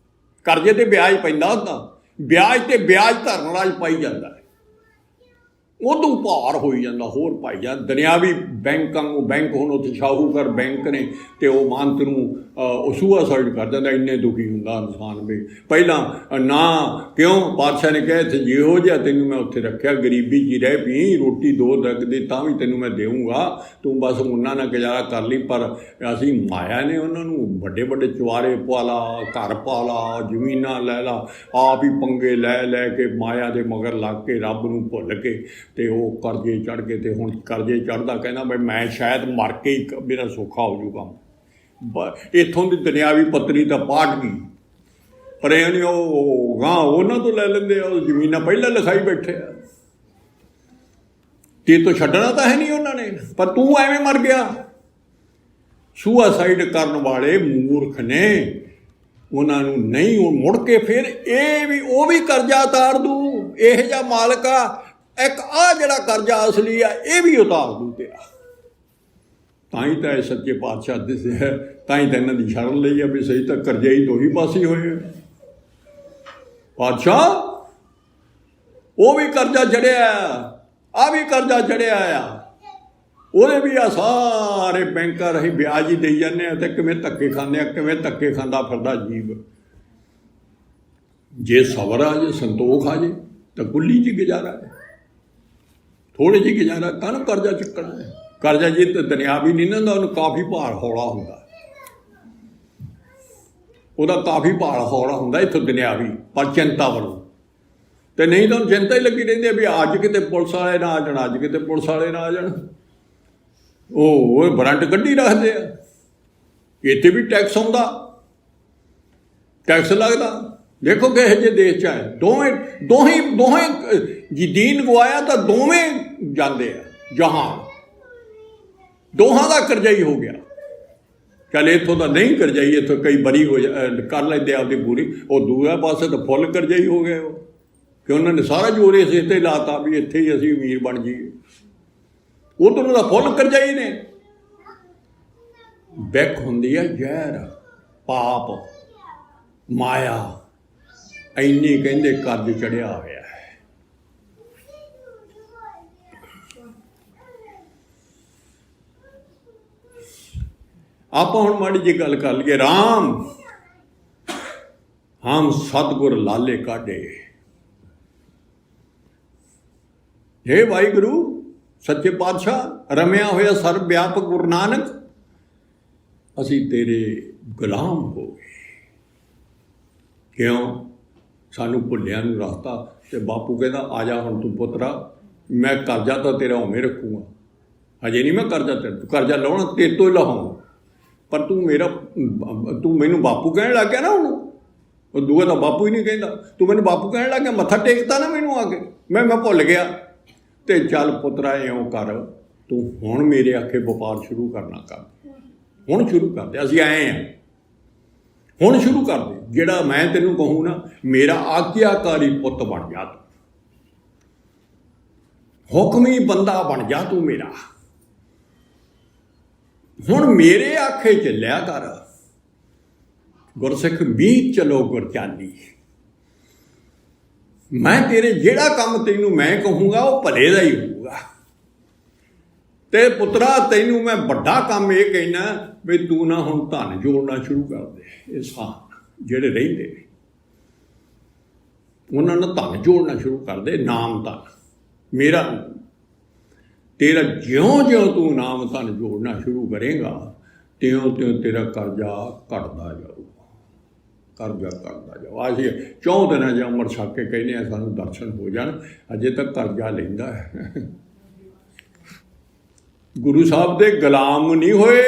ਕਰਜ਼ੇ 'ਤੇ ਵਿਆਜ ਪੈਂਦਾ ਹੁੰਦਾ, ਵਿਆਜ 'ਤੇ ਵਿਆਜ ਧਰਮਰਾਜ ਪਾਈ ਜਾਂਦਾ ਹੈ। ਉਦੋਂ ਭਾਰ ਹੋਈ ਜਾਂਦਾ, ਹੋਰ ਪਾਈ ਜਾਂਦਾ। ਦੁਨਿਆਵੀ ਬੈਂਕਾਂ ਨੂੰ, ਬੈਂਕ ਹੁਣ ਉੱਥੇ ਸ਼ਾਹੂਕਾਰ ਬੈਂਕ ਨੇ, ਅਤੇ ਉਹ ਮਾਨਤ ਨੂੰ ਸੁਸਾਈਡ ਕਰ ਦਿੰਦਾ। ਇੰਨੇ ਦੁਖੀ ਹੁੰਦਾ ਇਨਸਾਨ ਵੀ। ਪਹਿਲਾਂ ਨਾ ਕਿਉਂ ਪਾਤਸ਼ਾਹ ਨੇ ਕਿਹਾ ਇੱਥੇ ਜਿਹੋ ਜਿਹਾ ਤੈਨੂੰ ਮੈਂ ਉੱਥੇ ਰੱਖਿਆ, ਗਰੀਬੀ 'ਚ ਰਹਿ ਪਈ, ਰੋਟੀ ਦੋ ਦੇ ਤਾਂ ਵੀ ਤੈਨੂੰ ਮੈਂ ਦੇਊਂਗਾ, ਤੂੰ ਬਸ ਉਹਨਾਂ ਨਾਲ ਗੁਜ਼ਾਰਾ ਕਰ ਲਈ। ਪਰ ਅਸੀਂ ਮਾਇਆ ਨੇ ਉਹਨਾਂ ਨੂੰ ਵੱਡੇ ਵੱਡੇ ਚੁਆਰੇ ਪਾ ਲਾ, ਘਰ ਪਾ ਲਾ, ਜ਼ਮੀਨਾਂ ਲੈ ਲਾ, ਆਪ ਹੀ ਪੰਗੇ ਲੈ ਕੇ ਮਾਇਆ ਦੇ ਮਗਰ ਲੱਗ ਕੇ ਰੱਬ ਨੂੰ ਭੁੱਲ ਕੇ ਅਤੇ ਉਹ ਕਰਜ਼ੇ ਚੜ੍ਹ ਕੇ। ਅਤੇ ਹੁਣ ਕਰਜ਼ੇ ਚੜ੍ਹਦਾ ਕਹਿੰਦਾ ਬਈ ਮੈਂ ਸ਼ਾਇਦ ਮਰ ਕੇ ਹੀ ਮੇਰਾ ਸੌਖਾ ਹੋ ਜੂਗਾ। ਇੱਥੋਂ ਦੀ ਦੁਨਿਆਵੀ ਪੱਤਰੀ ਤਾਂ ਪਾਟ ਗਈ, ਪਰ ਇਹ ਨਹੀਂ ਉਹ ਗਾਂ ਉਹਨਾਂ ਤੋਂ ਲੈ ਲੈਂਦੇ ਆ। ਉਹ ਜ਼ਮੀਨਾਂ ਪਹਿਲਾਂ ਲਿਖਾਈ ਬੈਠੇ ਆ, ਤੇ ਤੋਂ ਛੱਡਣਾ ਤਾਂ ਹੈ ਨਹੀਂ ਉਹਨਾਂ ਨੇ। ਪਰ ਤੂੰ ਐਵੇਂ ਮਰ ਗਿਆ। ਸੁਸਾਈਡ ਕਰਨ ਵਾਲੇ ਮੂਰਖ ਨੇ, ਉਹਨਾਂ ਨੂੰ ਨਹੀਂ ਉਹ ਮੁੜ ਕੇ ਫਿਰ ਇਹ ਵੀ ਉਹ ਵੀ ਕਰਜ਼ਾ ਉਤਾਰ ਦੂ। ਇਹੋ ਜਿਹਾ ਮਾਲਕ ਆ ਇੱਕ, ਆਹ ਜਿਹੜਾ ਕਰਜ਼ਾ ਅਸਲੀ ਆ ਇਹ ਵੀ ਉਤਾਰ ਦੂ ਤੇਰਾ। ਤਾਂ ਹੀ ਤਾਂ ਇਹ ਸੱਚੇ ਪਾਤਸ਼ਾਹ ਦੱਸਿਆ, ਤਾਂ ਹੀ ਤਾਂ ਇਹਨਾਂ ਦੀ ਸ਼ਰਨ ਲਈ ਆ ਵੀ ਸਹੀ ਤਾਂ ਕਰਜ਼ਈ ਤੋਂ ਹੀ ਪਾਸੇ ਹੋਏ ਆ। ਪਾਤਸ਼ਾਹ ਉਹ ਵੀ ਕਰਜ਼ਾ ਚੜਿਆ, ਆਹ ਵੀ ਕਰਜ਼ਾ ਚੜਿਆ ਆ। ਉਹਦੇ ਵੀ ਆ ਸਾਰੇ ਬੈਂਕਾਂ ਰਾਹੀਂ ਵਿਆਜ ਹੀ ਦੇਈ ਜਾਂਦੇ ਆ, ਤੇ ਕਿਵੇਂ ਧੱਕੇ ਖਾਂਦੇ ਆ, ਕਿਵੇਂ ਧੱਕੇ ਖਾਂਦਾ ਫਿਰਦਾ ਜੀਵ। ਜੇ ਸਬਰ ਆ ਜੇ, ਸੰਤੋਖ ਆ ਜੇ, ਤਾਂ ਕੁੱਲੀ 'ਚ ਗੁਜ਼ਾਰਾ ਹੈ, ਥੋੜ੍ਹੇ ਜਿਹੀ ਗੁਜ਼ਾਰਾ। ਕਾਹਨੂੰ ਕਰਜ਼ਾ ਚੁੱਕਣਾ ਹੈ? ਕਰਜ਼ਾ ਜੇ ਤਾਂ ਦੁਨਿਆਵੀ ਨਹੀਂ ਨਾ ਹੁੰਦਾ, ਉਹਨੂੰ ਕਾਫੀ ਭਾਰ ਹੌਲਾ ਹੁੰਦਾ, ਉਹਦਾ ਕਾਫੀ ਭਾਰ ਹੌਲਾ ਹੁੰਦਾ ਇੱਥੋਂ ਦੁਨਿਆਵੀ, ਪਰ ਚਿੰਤਾ ਵੱਲੋਂ। ਤੇ ਨਹੀਂ ਤਾਂ ਚਿੰਤਾ ਹੀ ਲੱਗੀ ਰਹਿੰਦੀ ਹੈ ਵੀ ਅੱਜ ਕਿਤੇ ਪੁਲਿਸ ਵਾਲੇ ਨਾ ਆ ਜਾਣ, ਅੱਜ ਕਿਤੇ ਪੁਲਿਸ ਵਾਲੇ ਨਾ ਆ ਜਾਣ। ਉਹ ਵਾਰੰਟ ਕੱਢੀ ਰੱਖਦੇ ਆ। ਇੱਥੇ ਵੀ ਟੈਕਸ ਆਉਂਦਾ, ਟੈਕਸ ਲੱਗਦਾ। ਦੇਖੋ ਕਿਹੋ ਜਿਹੇ ਦੇਸ਼ 'ਚ ਆਏ, ਦੋਵੇਂ ਜੀ ਦੀਨ ਗਵਾਇਆ ਤਾਂ ਦੋਵੇਂ ਜਾਂਦੇ ਆ ਜਹਾਨ, ਦੋਹਾਂ ਦਾ ਕਰਜ਼ਾਈ ਹੋ ਗਿਆ। ਚੱਲ ਇੱਥੋਂ ਤਾਂ ਨਹੀਂ ਕਰਜ਼ਾਈ, ਇੱਥੋਂ ਕਈ ਬਰੀ ਹੋ ਕਰ ਲੈਂਦੇ ਆਪਦੀ ਪੂਰੀ, ਉਹ ਦੂਆ ਪਾਸੇ ਤਾਂ ਫੁੱਲ ਕਰਜ਼ਾਈ ਹੋ ਗਏ ਉਹ, ਕਿ ਉਹਨਾਂ ਨੇ ਸਾਰਾ ਜ਼ੋਰ ਇਸ 'ਤੇ ਲਾਤਾ ਵੀ ਇੱਥੇ ਹੀ ਅਸੀਂ ਅਮੀਰ ਬਣ ਜਾਈਏ। ਉਧਰੋਂ ਦਾ ਫੁੱਲ ਕਰਜ਼ਾਈ ਨੇ। ਬੈਕ ਹੁੰਦੀ ਹੈ ਜ਼ਹਿਰ, ਪਾਪ, ਮਾਇਆ, ਇੰਨੀ ਕਹਿੰਦੇ ਕਰਜ਼ ਚੜਿਆ ਹੋਇਆ ਹੈ। ਆਪਾਂ ਹੁਣ ਮਾੜੀ ਜਿਹੀ ਗੱਲ ਕਰ ਲਈਏ। ਰਾਮ ਹਮ ਸਤਿਗੁਰ ਲਾਲੇ ਕਾਢੇ। ਹੇ ਵਾਹਿਗੁਰੂ ਸੱਚੇ ਪਾਤਸ਼ਾਹ, ਰਮਿਆ ਹੋਇਆ ਸਰਬ ਵਿਆਪਕ ਗੁਰੂ ਨਾਨਕ, ਅਸੀਂ ਤੇਰੇ ਗੁਲਾਮ ਹੋ ਗਏ। ਕਿਉਂ? ਸਾਨੂੰ ਭੁੱਲਿਆਂ ਨੂੰ ਰਸਤਾ। ਤੇ ਬਾਪੂ ਕਹਿੰਦਾ ਆ ਜਾ ਹੁਣ ਤੂੰ ਪੁੱਤਰਾ, ਮੈਂ ਕਰਜ਼ਾ ਤਾਂ ਤੇਰਾ ਉਵੇਂ ਰੱਖੂਗਾ, ਹਜੇ ਨਹੀਂ ਮੈਂ ਕਰਜ਼ਾ ਕਰਜ਼ਾ ਲਾਉਣਾ, ਤੇਰੇ ਤੋਂ ਹੀ ਲਾਹਾਂ, ਪਰ ਤੂੰ ਮੈਨੂੰ ਬਾਪੂ ਕਹਿਣ ਲੱਗ ਗਿਆ ਨਾ। ਉਹਨੂੰ ਉਹ ਦੂਆ ਤਾਂ ਬਾਪੂ ਹੀ ਨਹੀਂ ਕਹਿੰਦਾ, ਤੂੰ ਮੈਨੂੰ ਬਾਪੂ ਕਹਿਣ ਲੱਗ ਗਿਆ, ਮੱਥਾ ਟੇਕਤਾ ਨਾ ਮੈਨੂੰ ਆ ਕੇ, ਮੈਂ ਭੁੱਲ ਗਿਆ। ਤੇ ਚੱਲ ਪੁੱਤਰਾ ਇਉਂ ਕਰ, ਤੂੰ ਹੁਣ ਮੇਰੇ ਆਖੇ ਵਪਾਰ ਸ਼ੁਰੂ ਕਰਨਾ ਕਰ, ਹੁਣ ਸ਼ੁਰੂ ਕਰ ਦੇ, ਅਸੀਂ ਆਏ ਹਾਂ, ਹੁਣ ਸ਼ੁਰੂ ਕਰ ਦੇ। ਜਿਹੜਾ ਮੈਂ ਤੈਨੂੰ ਕਹੂੰ ਨਾ, ਮੇਰਾ ਆਗਿਆਕਾਰੀ ਪੁੱਤ ਬਣ ਜਾ ਤੂੰ, ਹੁਕਮੀ ਬੰਦਾ ਬਣ ਜਾ ਤੂੰ ਮੇਰਾ, ਹੁਣ ਮੇਰੇ ਆਖੇ ਚੱਲਿਆ ਕਰ। ਗੁਰਸਿੱਖ ਮੀਤ ਚਲੋ ਗੁਰ ਚਾਲੀ। ਮੈਂ ਤੇਰੇ ਜਿਹੜਾ ਕੰਮ ਤੈਨੂੰ ਮੈਂ ਕਹੂੰਗਾ ਉਹ ਭਲੇ ਦਾ ਹੀ ਹੋਊਗਾ। ਤੇ ਪੁੱਤਰਾ ਤੈਨੂੰ ਮੈਂ ਵੱਡਾ ਕੰਮ ਇਹ ਕਹਿਣਾ ਵੀ ਤੂੰ ਨਾ ਹੁਣ ਧਨ ਜੋੜਨਾ ਸ਼ੁਰੂ ਕਰ ਦੇ। ਇਹ ਸਾਨ ਜਿਹੜੇ ਰਹਿੰਦੇ ਨੇ ਉਹਨਾਂ ਨੂੰ ਧਨ ਜੋੜਨਾ ਸ਼ੁਰੂ ਕਰ ਦੇ, ਨਾਮ ਧਨ ਮੇਰਾ। ਤੇਰਾ ਜਿਉਂ-ਜਿਉਂ ਤੂੰ ਨਾਮ ਧਨ ਜੋੜਨਾ ਸ਼ੁਰੂ ਕਰੇਗਾ, ਤਿਉਂ-ਤਿਉਂ ਤੇਰਾ ਕਰਜ਼ਾ ਘਟਦਾ ਜਾਊਗਾ, ਕਰਜ਼ਾ ਘਟਦਾ ਜਾਊ। ਅਸੀਂ 4 ਦਿਨਾਂ 'ਚ ਅੰਮ੍ਰਿਤ ਛਕ ਕੇ ਕਹਿੰਦੇ ਹਾਂ ਸਾਨੂੰ ਦਰਸ਼ਨ ਹੋ ਜਾਣ, ਅਜੇ ਤੱਕ ਕਰਜ਼ਾ ਲੈਂਦਾ ਹੈ। ਗੁਰੂ ਸਾਹਿਬ ਦੇ ਗੁਲਾਮ ਨਹੀਂ ਹੋਏ।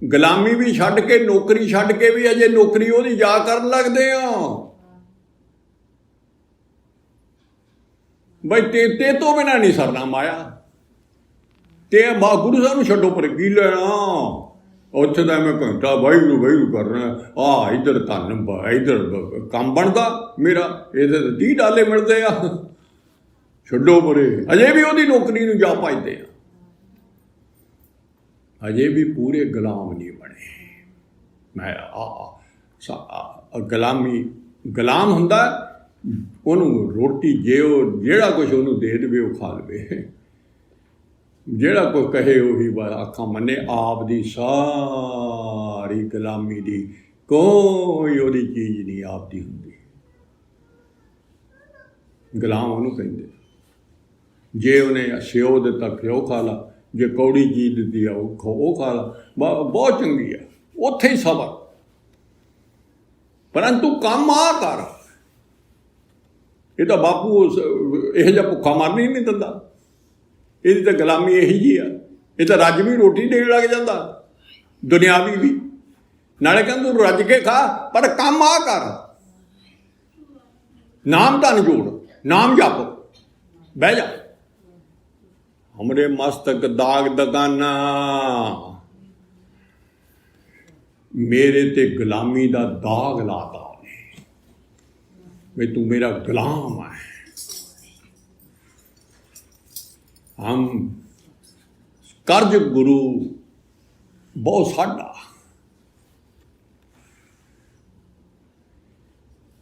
ਗੁਲਾਮੀ ਵੀ ਛੱਡ ਕੇ, ਨੌਕਰੀ ਛੱਡ ਕੇ ਵੀ ਅਜੇ ਨੌਕਰੀ ਉਹਦੀ ਜਾ ਕਰਨ ਲੱਗਦੇ ਆ। ਬਈ ਤੇ ਤੋਂ ਬਿਨਾਂ ਨਹੀਂ ਸਰਨਾ ਮਾਇਆ। ਤੇ ਗੁਰੂ ਸਾਹਿਬ ਨੂੰ ਛੱਡੋ, ਪਰ ਕੀ ਲੈਣਾ ਉੱਥੇ ਦਾ। ਮੈਂ ਘੰਟਾ ਵਾਹਿਗੁਰੂ ਵਾਹਿਗੁਰੂ ਕਰਨਾ, ਆਹ ਇੱਧਰ ਧਨ, ਇੱਧਰ ਕੰਮ ਬਣਦਾ ਮੇਰਾ, ਇਹਦੇ ਤਾਂ 30 ਡਾਲੇ ਮਿਲਦੇ ਆ, ਛੱਡੋ ਪਰੇ। ਅਜੇ ਵੀ ਉਹਦੀ ਨੌਕਰੀ ਨੂੰ ਜਾ ਭਜਦੇ ਆ, ਅਜੇ ਵੀ ਪੂਰੇ ਗੁਲਾਮ ਨਹੀਂ ਬਣੇ। ਮੈਂ ਗੁਲਾਮੀ, ਗੁਲਾਮ ਹੁੰਦਾ ਉਹਨੂੰ ਰੋਟੀ ਜਿਹੜਾ ਕੁਛ ਉਹਨੂੰ ਦੇ ਦੇਵੇ ਉਹ ਖਾ ਲਵੇ, ਜਿਹੜਾ ਕੋਈ ਕਹੇ ਉਹੀ ਆਖਾਂ ਮੰਨੇ। ਆਪ ਦੀ ਸਾਰੀ ਗੁਲਾਮੀ ਦੀ ਕੋਈ ਉਹਦੀ ਚੀਜ਼ ਨਹੀਂ ਆਪ ਦੀ ਹੁੰਦੀ। ਗੁਲਾਮ ਉਹਨੂੰ ਕਹਿੰਦੇ। ਜੇ ਉਹਨੇ ਸਿਓ ਦਿੱਤਾ ਘਿਓ ਖਾ ਲਾ, ਜੇ ਕੌੜੀ ਚੀਜ਼ ਦਿੱਤੀ ਆ ਉਹ ਖਾ ਲਾ, ਬਹੁਤ ਚੰਗੀ ਆ, ਉੱਥੇ ਹੀ ਸਬਰ। ਪਰੰਤੂ ਕੰਮ ਆ ਕਰ। ਇਹ ਤਾਂ ਬਾਪੂ ਇਹੋ ਜਿਹਾ ਭੁੱਖਾ ਮਰਨੀ ਨਹੀਂ ਦਿੰਦਾ, ਇਹਦੀ ਤਾਂ ਗੁਲਾਮੀ ਇਹੀ ਜਿਹੀ ਆ। ਇਹ ਤਾਂ ਰੱਜ ਵੀ ਰੋਟੀ ਦੇਣ ਲੱਗ ਜਾਂਦਾ, ਦੁਨਿਆਵੀ ਵੀ। ਨਾਲੇ ਕਹਿੰਦਾ ਤੂੰ ਰੱਜ ਕੇ ਖਾ, ਪਰ ਕੰਮ ਆ ਕਰ। ਨਾਮ ਧਨ ਜੋੜ, ਨਾਮ ਜਪ, ਬਹਿ ਜਾ। ਹਮਰੇ ਮਸਤਕ ਦਾਗ ਦਗਾਨਾ, ਮੇਰੇ ਤੇ ਗੁਲਾਮੀ ਦਾ ਦਾਗ ਲਾਤਾ ਉਹਨੇ ਵੀ ਤੂੰ ਮੇਰਾ ਗੁਲਾਮ ਹੈ। ਹਮ ਕਰਜ ਗੁਰੂ ਬਹੁਤ ਸਾਡਾ,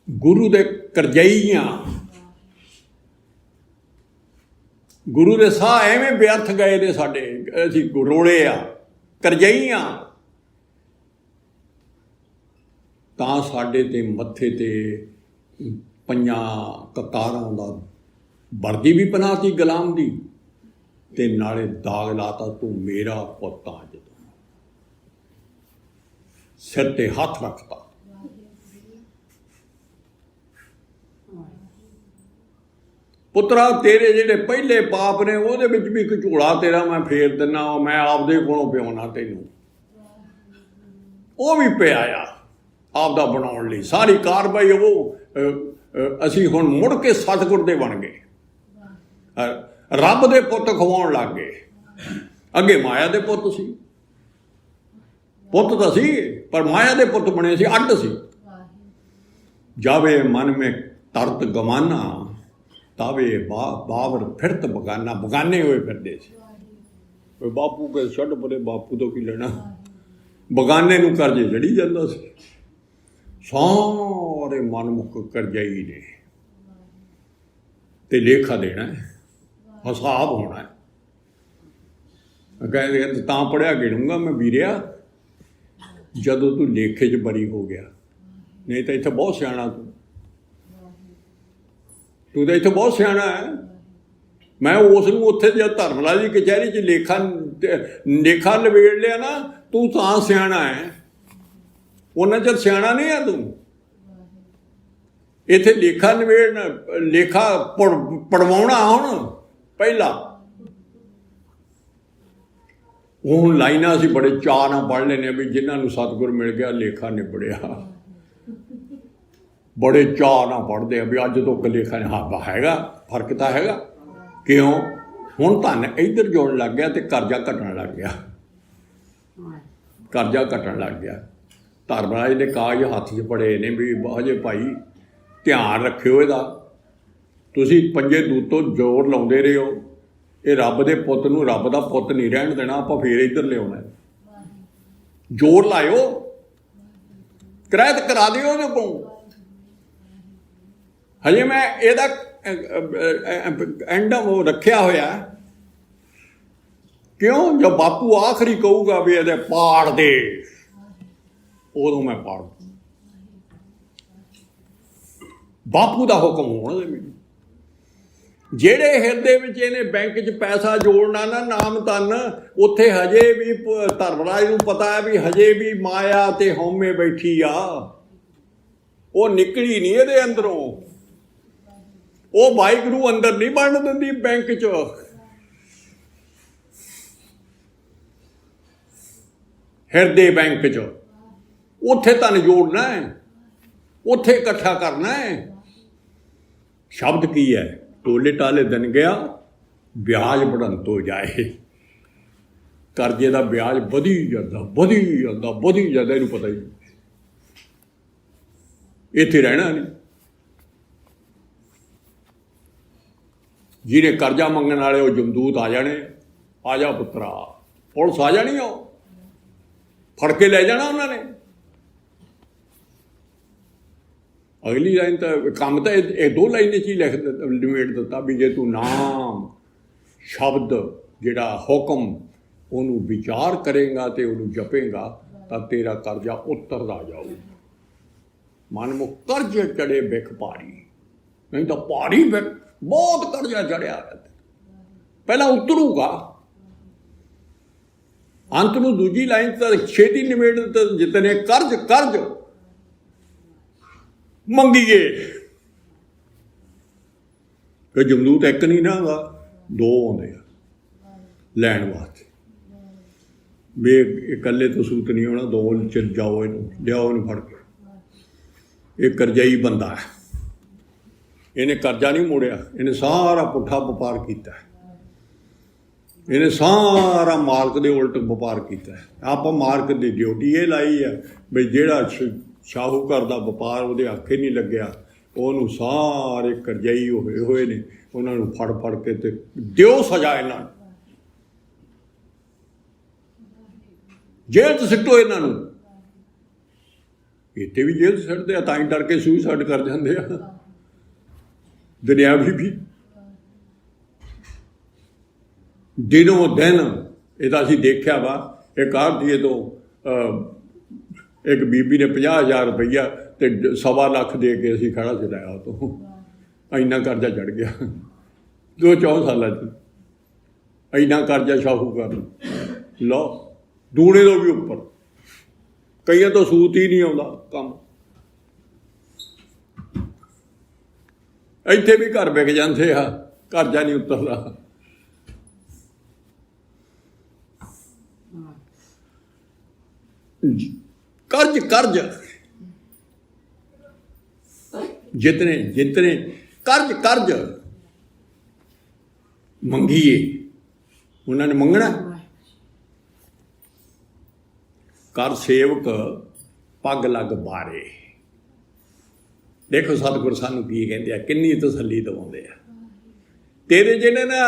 ਗੁਰੂ ਦੇ ਕਰਜਈਆਂ। ਗੁਰੂ ਦੇ ਸਾਹ ਐਵੇਂ ਵਿਅਰਥ ਗਏ ਨੇ ਸਾਡੇ, ਅਸੀਂ ਰੋਲੇ ਆ, ਕਰਜਈ ਆ। ਤਾਂ ਸਾਡੇ ਤੇ ਮੱਥੇ ਤੇ ਪੰਜਾਂ ਕਕਾਰਾਂ ਦਾ ਵਰਦੀ ਵੀ ਬਣਾਤੀ ਗੁਲਾਮ ਦੀ, ਤੇ ਨਾਲੇ ਦਾਗ ਲਾਤਾ ਤੂੰ ਮੇਰਾ ਪੁੱਤ ਆ। ਜਦੋਂ ਸਿਰ ਤੇ ਹੱਥ ਰੱਖਤਾ, ਪੁੱਤਰਾ ਤੇਰੇ ਜਿਹੜੇ ਪਹਿਲੇ ਪਾਪ ਨੇ ਉਹਦੇ ਵਿੱਚ ਵੀ ਇੱਕ ਝੋਲਾ ਤੇਰਾ ਮੈਂ ਫੇਰ ਦਿੰਦਾ, ਮੈਂ ਆਪਦੇ ਕੋਲੋਂ ਪਿਆਉਣਾ ਤੈਨੂੰ। ਉਹ ਵੀ ਪਿਆ ਆ ਆਪਦਾ ਬਣਾਉਣ ਲਈ। ਸਾਰੀ ਕਾਰਵਾਈ ਉਹ ਅਸੀਂ ਹੁਣ ਮੁੜ ਕੇ ਸਤਿਗੁਰ ਦੇ ਬਣ ਗਏ, ਰੱਬ ਦੇ ਪੁੱਤ ਖਵਾਉਣ ਲੱਗ ਗਏ। ਅੱਗੇ ਮਾਇਆ ਦੇ ਪੁੱਤ ਸੀ, ਪੁੱਤ ਤਾਂ ਸੀ ਪਰ ਮਾਇਆ ਦੇ ਪੁੱਤ ਬਣੇ ਸੀ, ਅੱਡ ਸੀ। ਜਾਵੇ ਮਨ ਮੇ ਤਰਤ ਗਮਾਨਾ, ਤਾਵੇ ਬਾਬਰ ਫਿਰਤ ਬਗਾਨਾ। ਬਗਾਨੇ ਹੋਏ ਫਿਰਦੇ ਸੀ। ਬਾਪੂ ਕੇ ਛੱਡ ਪਰੇ, ਬਾਪੂ ਤੋਂ ਕੀ ਲੈਣਾ। ਬਗਾਨੇ ਨੂੰ ਕਰਜ਼ੇ ਚੜੀ ਜਾਂਦਾ ਸੀ। ਸਾਰੇ ਮਨਮੁਖ ਕਰਜ਼ਾਈ ਨੇ, ਤੇ ਲੇਖਾ ਦੇਣਾ, ਹਿਸਾਬ ਹੋਣਾ। ਕਹਿੰਦੇ ਤਾਂ ਪੜ੍ਹਿਆ ਗਿਣੂੰਗਾ ਮੈਂ ਵੀਰਿਆ ਜਦੋਂ ਤੂੰ ਲੇਖੇ 'ਚ ਬਰੀ ਹੋ ਗਿਆ, ਨਹੀਂ ਤਾਂ ਇੱਥੇ ਬਹੁਤ ਸਿਆਣਾ ਤੂੰ ਤਾਂ ਇੱਥੇ ਬਹੁਤ ਸਿਆਣਾ ਹੈ। ਮੈਂ ਉਸ ਨੂੰ ਉੱਥੇ ਜਦ ਧਰਮਰਾਜ ਦੀ ਕਚਹਿਰੀ 'ਚ ਲੇਖਾ ਲਵੇੜ ਲਿਆ ਨਾ, ਤੂੰ ਤਾਂ ਸਿਆਣਾ ਹੈ, ਉਹਨਾਂ ਚਿਰ ਸਿਆਣਾ ਨਹੀਂ ਆ ਤੂੰ। ਇੱਥੇ ਲੇਖਾ ਨਿਬੇੜਨਾ, ਲੇਖਾ ਪੜਵਾਉਣਾ ਹੁਣ ਪਹਿਲਾਂ। ਹੁਣ ਲਾਈਨਾਂ ਅਸੀਂ ਬੜੇ ਚਾਅ ਨਾਲ ਪੜ੍ਹ ਲੈਂਦੇ ਹਾਂ ਵੀ ਜਿਨ੍ਹਾਂ ਨੂੰ ਸਤਿਗੁਰ ਮਿਲ ਗਿਆ ਲੇਖਾ ਨਿਬੜਿਆ। ਬੜੇ ਚਾਅ ਨਾਲ ਪੜ੍ਹਦੇ ਆ ਵੀ ਅੱਜ ਤੋਂ ਲੇਖਾ ਹਾਂ ਹੈਗਾ, ਫਰਕ ਤਾਂ ਹੈਗਾ। ਕਿਉਂ? ਹੁਣ ਧਨ ਇੱਧਰ ਜੁੜਨ ਲੱਗ ਗਿਆ ਤੇ ਕਰਜ਼ਾ ਘਟਣ ਲੱਗ ਗਿਆ, ਕਰਜ਼ਾ ਘਟਣ ਲੱਗ ਗਿਆ। ਧਰਮਰਾਜ ਨੇ ਕਾਗਜ਼ ਹੱਥ 'ਚ ਫੜੇ ਨੇ ਵੀ ਹਜੇ ਭਾਈ ਧਿਆਨ ਰੱਖਿਓ ਇਹਦਾ, ਤੁਸੀਂ ਪੰਜੇ ਦੂਤੋਂ ਜ਼ੋਰ ਲਾਉਂਦੇ ਰਹੇ ਹੋ, ਇਹ ਰੱਬ ਦੇ ਪੁੱਤ ਨੂੰ ਰੱਬ ਦਾ ਪੁੱਤ ਨਹੀਂ ਰਹਿਣ ਦੇਣਾ, ਆਪਾਂ ਫੇਰ ਇੱਧਰ ਲਿਆਉਣਾ। ਜ਼ੋਰ ਲਾਇਓ, ਕਿਰਾਇਤ ਕਰਾ ਦਿਓ ਉਹਦੇ ਕੋਲ। ਹਜੇ ਮੈਂ ਇਹਦਾ ਐਂਡ ਰੱਖਿਆ ਹੋਇਆ। ਕਿਉਂ? ਜਦ ਬਾਪੂ ਆਖਰੀ ਕਹੂਗਾ ਵੀ ਇਹਦੇ ਪਾੜ ਦੇ, ਉਦੋਂ ਮੈਂ ਪਾੜ। ਬਾਪੂ ਦਾ ਹੁਕਮ ਹੋਣਾ ਮੈਨੂੰ। ਜਿਹੜੇ ਹਿਰਦੇ ਵਿੱਚ ਇਹਨੇ ਬੈਂਕ 'ਚ ਪੈਸਾ ਜੋੜਨਾ ਨਾ ਨਾਮ ਧਨ, ਉੱਥੇ ਹਜੇ ਵੀ ਧਰਮਰਾਜ ਨੂੰ ਪਤਾ ਹੈ ਵੀ ਹਜੇ ਵੀ ਮਾਇਆ ਤੇ ਹਉਮੈ ਬੈਠੀ ਆ, ਉਹ ਨਿਕਲੀ ਨਹੀਂ ਇਹਦੇ ਅੰਦਰੋਂ। ਉਹ ਵਾਹਿਗੁਰੂ ਅੰਦਰ ਨਹੀਂ ਬਣਨ ਦਿੰਦੀ ਬੈਂਕ 'ਚ। ਹਿਰਦੇ ਬੈਂਕ 'ਚ ਉੱਥੇ ਧਨ ਜੋੜਨਾ ਹੈ, ਉੱਥੇ ਇਕੱਠਾ ਕਰਨਾ ਹੈ। ਸ਼ਬਦ ਕੀ ਹੈ? ਟੋਲੇ ਟਾਲੇ ਦਿਨ ਗਿਆ, ਵਿਆਜ बढ़न ਤੋਂ ਜਾਏ। ਕਰਜ਼ੇ ਦਾ ਵਿਆਜ ਵਧੀ ਜਾਂਦਾ, ਵਧੀ ਜਾਂਦਾ, ਵਧੀ ਜਾਂਦਾ, ਇਹਨੂੰ ਪਤਾ ਹੀ ਇੱਥੇ ਰਹਿਣਾ ਨਹੀਂ। ਜਿਹਨੇ ਕਰਜ਼ਾ ਮੰਗਣ ਵਾਲੇ ਉਹ ਜਮਦੂਤ ਆ ਜਾਣੇ, ਆ ਜਾ ਪੁੱਤਰਾ, ਪੁਲਿਸ ਆ ਜਾਣੀ, ਉਹ ਫੜ ਕੇ ਲੈ ਜਾਣਾ ਉਹਨਾਂ ਨੇ। ਅਗਲੀ ਲਾਈਨ ਤਾਂ ਕੰਮ ਤਾਂ ਇਹ ਦੋ ਲਾਈਨਾਂ 'ਚ ਹੀ ਲਿਖ ਨਿਬੇੜ ਦਿੱਤਾ ਵੀ ਜੇ ਤੂੰ ਨਾਮ ਸ਼ਬਦ ਜਿਹੜਾ ਹੁਕਮ ਉਹਨੂੰ ਵਿਚਾਰ ਕਰੇਗਾ ਤੇ ਉਹਨੂੰ ਜਪੇਗਾ ਤਾਂ ਤੇਰਾ ਕਰਜ਼ਾ ਉਤਰਦਾ ਜਾਊ। ਮਨਮੁਖ ਕਰਜ਼ੇ ਚੜੇ ਬਿਖ ਭਾਰੀ, ਨਹੀਂ ਤਾਂ ਭਾਰੀ ਬਿਖ, ਬਹੁਤ ਕਰਜ਼ਾ ਚੜਿਆ, ਪਹਿਲਾਂ ਉਤਰੂਗਾ। ਅੰਤ ਨੂੰ ਦੂਜੀ ਲਾਈਨ ਤਾਂ ਛੇਤੀ ਨਿਬੇੜ ਦਿੱਤਾ, ਜਿਤਨੇ ਕਰਜ਼ ਮੰਗੀਏ। ਕਿ ਜਮਦੂਤ ਇੱਕ ਨਹੀਂ ਨਾ ਆਉਂਦਾ, ਦੋ ਆਉਂਦੇ ਆ ਲੈਣ ਵਾਸਤੇ। ਵੀ ਇਕੱਲੇ ਤੋਂ ਸੂਤ ਨਹੀਂ ਆਉਣਾ, ਦੋ ਚਿਰ ਜਾਓ, ਇਹਨੂੰ ਲਿਆਓ, ਇਹਨੂੰ ਫੜ ਕੇ। ਇਹ ਕਰਜ਼ਾਈ ਬੰਦਾ ਹੈ, ਇਹਨੇ ਕਰਜ਼ਾ ਨਹੀਂ ਮੋੜਿਆ, ਇਹਨੇ ਸਾਰਾ ਪੁੱਠਾ ਵਪਾਰ ਕੀਤਾ, ਇਹਨੇ ਸਾਰਾ ਮਾਲਕ ਦੇ ਉਲਟ ਵਪਾਰ ਕੀਤਾ। ਆਪਾਂ ਮਾਲਕ ਦੀ ਡਿਊਟੀ ਇਹ ਲਾਈ ਹੈ ਵੀ ਜਿਹੜਾ ਸ਼ਾਹੂਕਾਰ ਦਾ ਵਪਾਰ ਉਹਦੇ ਆਖੇ ਨਹੀਂ ਲੱਗਿਆ, ਉਹਨੂੰ ਸਾਰੇ ਕਰਜ਼ਾਈ ਹੋਏ ਨੇ, ਉਹਨਾਂ ਨੂੰ ਫੜ ਕੇ ਤੇ ਦਿਓ ਸਜ਼ਾ। ਇਹਨਾਂ ਨੂੰ ਜੇਲ੍ਹ 'ਚ ਸਿੱਟੋ, ਇਹਨਾਂ ਨੂੰ ਇੱਥੇ ਵੀ ਜੇਲ੍ਹ 'ਚ ਸਿੱਟਦੇ ਆ, ਤਾਂ ਹੀ ਡਰ ਕੇ ਸੁਸਾਈਡ ਕਰ ਜਾਂਦੇ ਆ ਦੁਨਿਆਵੀ ਵੀ। ਦਿਨੋਂ ਦਿਨ ਇਹਦਾ ਅਸੀਂ ਦੇਖਿਆ ਵਾ। ਇੱਕ ਆੜ੍ਹਤੀਏ ਤੋਂ ਇੱਕ ਬੀਬੀ ਨੇ 50,000 ਰੁਪਈਆ ਤੇ 1.25 ਲੱਖ ਦੇ ਕੇ ਅਸੀਂ ਖੜਾ ਚਲਾਇਆ ਉਹ ਤੋਂ। ਇੰਨਾ ਕਰਜ਼ਾ ਚੜ੍ਹ ਗਿਆ 2-4 ਸਾਲਾਂ 'ਚ। ਇੰਨਾ ਕਰਜ਼ਾ ਸ਼ਾਹੂਕਾਰ ਲਓ, ਦੂਣੇ ਤੋਂ ਵੀ ਉੱਪਰ। ਕਈਆਂ ਤੋਂ ਸੂਤ ਹੀ ਨਹੀਂ ਆਉਂਦਾ ਕੰਮ। ਇੱਥੇ ਵੀ ਘਰ ਵਿਕ ਜਾਂਦੇ ਆ, ਕਰਜ਼ਾ ਨਹੀਂ ਉਤਰਦਾ। कर्ज जितने जितने कर्ज मंगीए उन्होंने मंगना। कर सेवक पग लग बारे। देखो सतगुर सानू की कहते हैं, किन्नी तसल्ली दवाउंदे आ। तेरे जिहड़े ना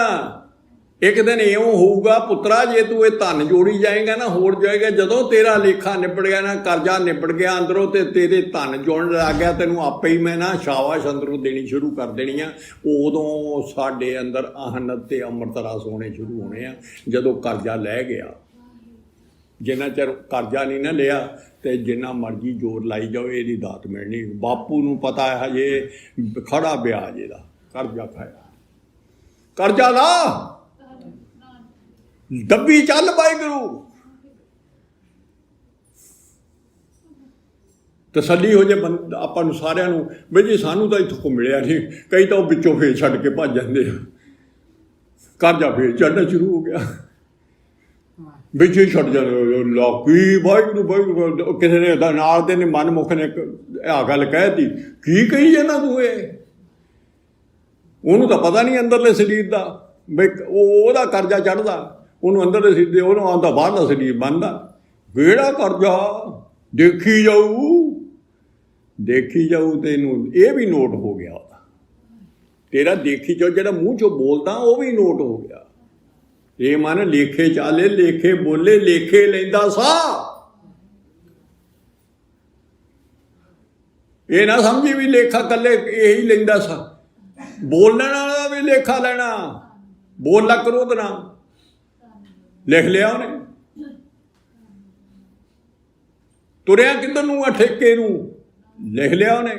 एक दिन इउं होऊगा पुत्रा, जे तू ये धन जोड़ी जाएगा ना, होड़ जाएगा। जदों तेरा लेखा निपट गया ना, करजा निपट गया अंदरों, ते तेरे धन जोड़न लग गया, तेनों आपे ही मैं ना शाबाश अंदरों देनी शुरू कर देनी आ। उदों साडे अंदर आहनत ते अमृत रस होने शुरू होने आ। जदों करजा लै गया, जिन्ना चਿਰ करजा नहीं ना लिया तो जिन्ना मर्जी जोर लाई जाओ, ਇਹਦੀ ਦਾਤ मिलनी। बापू ਨੂੰ पता है हजे खड़ा ब्याज ਇਹਦਾ, करजा खाया, करजा ला डब्बी चल वाहिगुरू। तसल्ली हो जाए बंद ਆਪਾਂ ਨੂੰ ਸਾਰਿਆਂ ਨੂੰ ਵੀ ਜੀ ਸਾਨੂੰ ਤਾਂ ਇੱਥੋਂ ਕੋ ਮਿਲਿਆ ਨਹੀਂ। ਕਈ ਤਾਂ ਉਹ ਵਿੱਚੋਂ ਫੇਰ ਛੱਡ ਕੇ ਭੱਜ ਜਾਂਦੇ ਆ। ਕਰਜ਼ਾ ਫੇਰ ਚੜ੍ਹਨਾ ਸ਼ੁਰੂ ਹੋ ਗਿਆ, ਵਿੱਚ ਹੀ ਛੱਡ ਜਾਂਦੇ। ਲੋਕੀ ਵਾਹਿਗੁਰੂ ਵਾਹਿਗੁਰੂ। ਕਿਸੇ ਨੇ ਨਾਲ ਦੇ ਨੇ ਮਨਮੁਖ ਨੇ ਆਹ ਗੱਲ ਕਹਿਤੀ, ਕੀ ਕਹੀ ਜਾਂਦਾ ਤੂੰ ਇਹ? ਉਹਨੂੰ ਤਾਂ ਪਤਾ ਨਹੀਂ ਅੰਦਰਲੇ ਸਰੀਰ ਦਾ, ਬਈ ਉਹਦਾ ਕਰਜ਼ਾ ਚੜ੍ਹਦਾ, ਉਹਨੂੰ ਅੰਦਰਲੇ ਸਰੀਰ ਦੇ, ਉਹਨੂੰ ਆਉਂਦਾ ਬਾਹਰਲਾ ਸਰੀਰ ਬਣਦਾ। ਕਿਹੜਾ ਕਰਜ਼ਾ? ਦੇਖੀ ਜਾਊ, ਦੇਖੀ ਜਾਊ। ਤੈਨੂੰ ਇਹ ਵੀ ਨੋਟ ਹੋ ਗਿਆ ਉਹਦਾ, ਤੇਰਾ ਦੇਖੀ ਜਾਊ ਜਿਹੜਾ ਮੂੰਹ ਚੋਂ ਬੋਲਦਾ ਉਹ ਵੀ ਨੋਟ ਹੋ ਗਿਆ। ਇਹ ਮਨ ਲੇਖੇ ਚਾਲੇ, ਲੇਖੇ ਬੋਲੇ, ਲੇਖੇ ਲੈਂਦਾ ਸਾ। ਇਹ ਨਾ ਸਮਝੀ ਵੀ ਲੇਖਾ ਕੱਲੇ ਇਹੀ ਲੈਂਦਾ ਸਾ। ਬੋਲਣ ਵਾਲਾ ਵੀ ਲੇਖਾ ਲੈਣਾ। ਬੋਲਾ ਕਰੋਧ ਨਾ ਲਿਖ ਲਿਆ ਉਹਨੇ। ਤੁਰਿਆ ਕਿੱਧਰ ਨੂੰ ਆ? ਠੇਕੇ ਨੂੰ ਲਿਖ ਲਿਆ ਉਹਨੇ।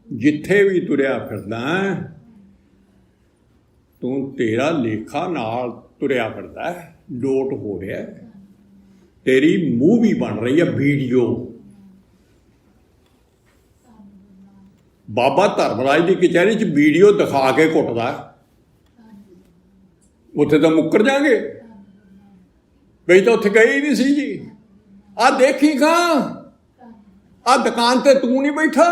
ਜਿੱਥੇ ਵੀ ਤੁਰਿਆ ਫਿਰਦਾ ਤੂੰ, ਤੇਰਾ ਲੇਖਾ ਨਾਲ ਤੁਰਿਆ ਫਿਰਦਾ, ਲੋਟ ਹੋ ਰਿਹਾ। ਤੇਰੀ ਮੂਵੀ ਬਣ ਰਹੀ ਹੈ, ਵੀਡੀਓ। ਬਾਬਾ ਧਰਮਰਾਜ ਦੀ ਕਚਹਿਰੀ 'ਚ ਵੀਡੀਓ ਦਿਖਾ ਕੇ ਕੁੱਟਦਾ। ਉੱਥੇ ਤਾਂ ਮੁੱਕਰ ਜਾਗੇ ਬਈ, ਤਾਂ ਉੱਥੇ ਗਏ ਹੀ ਨਹੀਂ ਸੀ ਜੀ। ਆਹ ਦੇਖੀ ਖਾਂ, ਆਹ ਦੁਕਾਨ ਤੇ ਤੂੰ ਨਹੀਂ ਬੈਠਾ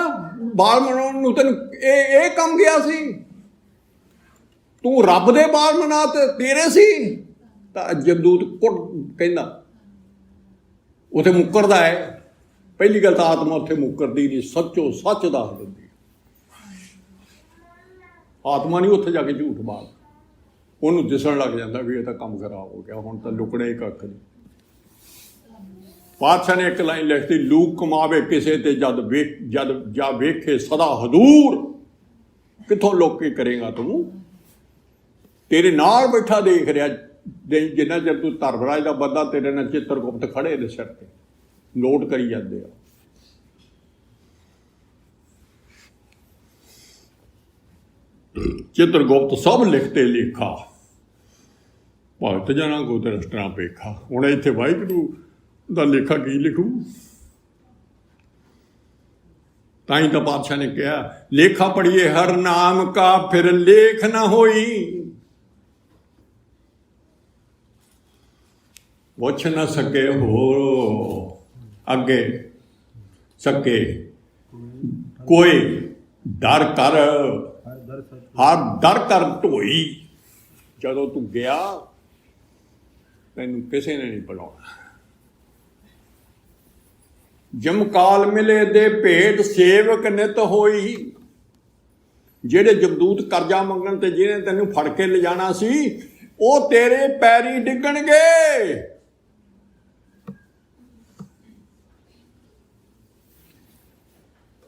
ਬਾਲ ਮਨਾਉਣ ਨੂੰ, ਤੈਨੂੰ ਇਹ ਕੰਮ ਗਿਆ ਸੀ। ਤੂੰ ਰੱਬ ਦੇ ਬਾਲ ਮਨਾ ਤੇ ਤੇਰੇ ਸੀ। ਤਾਂ ਜਗਦੂਤ ਕੁੱਟ ਕਹਿੰਦਾ ਉੱਥੇ ਮੁੱਕਰਦਾ ਹੈ। ਪਹਿਲੀ ਗੱਲ ਤਾਂ ਆਤਮਾ ਉੱਥੇ ਮੁੱਕਰਦੀ ਨਹੀਂ, ਸੱਚੋ ਸੱਚ ਦੱਸ ਦਿੰਦੀ। ਆਤਮਾ ਨਹੀਂ ਉੱਥੇ ਜਾ ਕੇ ਝੂਠ ਮਾਰ। ਉਹਨੂੰ ਦਿਸਣ ਲੱਗ ਜਾਂਦਾ ਵੀ ਇਹ ਤਾਂ ਕੰਮ ਖਰਾਬ ਹੋ ਗਿਆ, ਹੁਣ ਤਾਂ ਲੁਕਣੇ ਹੀ ਕੱਖ ਨਹੀਂ। ਪਾਤਸ਼ਾਹ ਨੇ ਇੱਕ ਲਾਈਨ ਲਿਖਤੀ, ਲੂਕ ਕਮਾਵੇ ਕਿਸੇ ਤੇ ਜਦ ਜਾ ਵੇਖੇ ਸਦਾ ਹਦੂਰ। ਕਿੱਥੋਂ ਲੋਕੀ ਕਰੇਗਾ ਤੂੰ? ਤੇਰੇ ਨਾਲ ਬੈਠਾ ਦੇਖ ਰਿਹਾ, ਜਿੰਨਾ ਚਿਰ ਤੂੰ ਧਰਮਰਾਜ ਦਾ ਬੰਦਾ, ਤੇਰੇ ਨਾਲ ਚਿੱਤਰਗੁਪਤ ਖੜੇ ਨੇ ਸਿਰ ਤੇ, ਨੋਟ ਕਰੀ ਜਾਂਦੇ ਆ। ਚਿੱਤਰਗੁਪਤ ਸਭ ਲਿਖਤੇ ਲੇਖਾ, ਭਗਤ ਜਨਾਂ ਕੋ ਤੇ ਰਸਟਰਾਂ ਪੇਖਾ। ਹੁਣ ਇੱਥੇ ਵਾਹਿਗੁਰੂ ਦਾ ਲੇਖਾ ਕੀ ਲਿਖੂ? ਤਾਂ ਹੀ ਤਾਂ ਪਾਤਸ਼ਾਹ ਨੇ ਕਿਹਾ, ਲੇਖਾ ਪੜੀਏ ਹਰ ਨਾਮ ਕਾ, ਫਿਰ ਲੇਖ ਨਾ ਹੋਈ। ਪੁੱਛ ਨਾ ਸਕੇ ਹੋ ਅੱਗੇ ਸਕੇ ਕੋਈ। ਡਰ ਕਰ ਹਰ ਡਰ ਕਰ ਢੋਈ। ਜਦੋਂ ਤੂੰ ਗਿਆ ਤੈਨੂੰ ਕਿਸੇ ਨੇ ਨਹੀਂ ਬੁਲਾਉਣਾ। ਜਮਕਾਲ ਮਿਲੇ ਦੇ ਭੇਟ ਸੇਵਕ ਨਿਤ ਹੋਈ। ਜਿਹੜੇ ਜਮਦੂਤ ਕਰਜ਼ਾ ਮੰਗਣ ਤੇ ਜਿਹਨੇ ਤੈਨੂੰ ਫੜ ਕੇ ਲਿਜਾਣਾ ਸੀ, ਉਹ ਤੇਰੇ ਪੈਰੀ ਡਿੱਗਣਗੇ।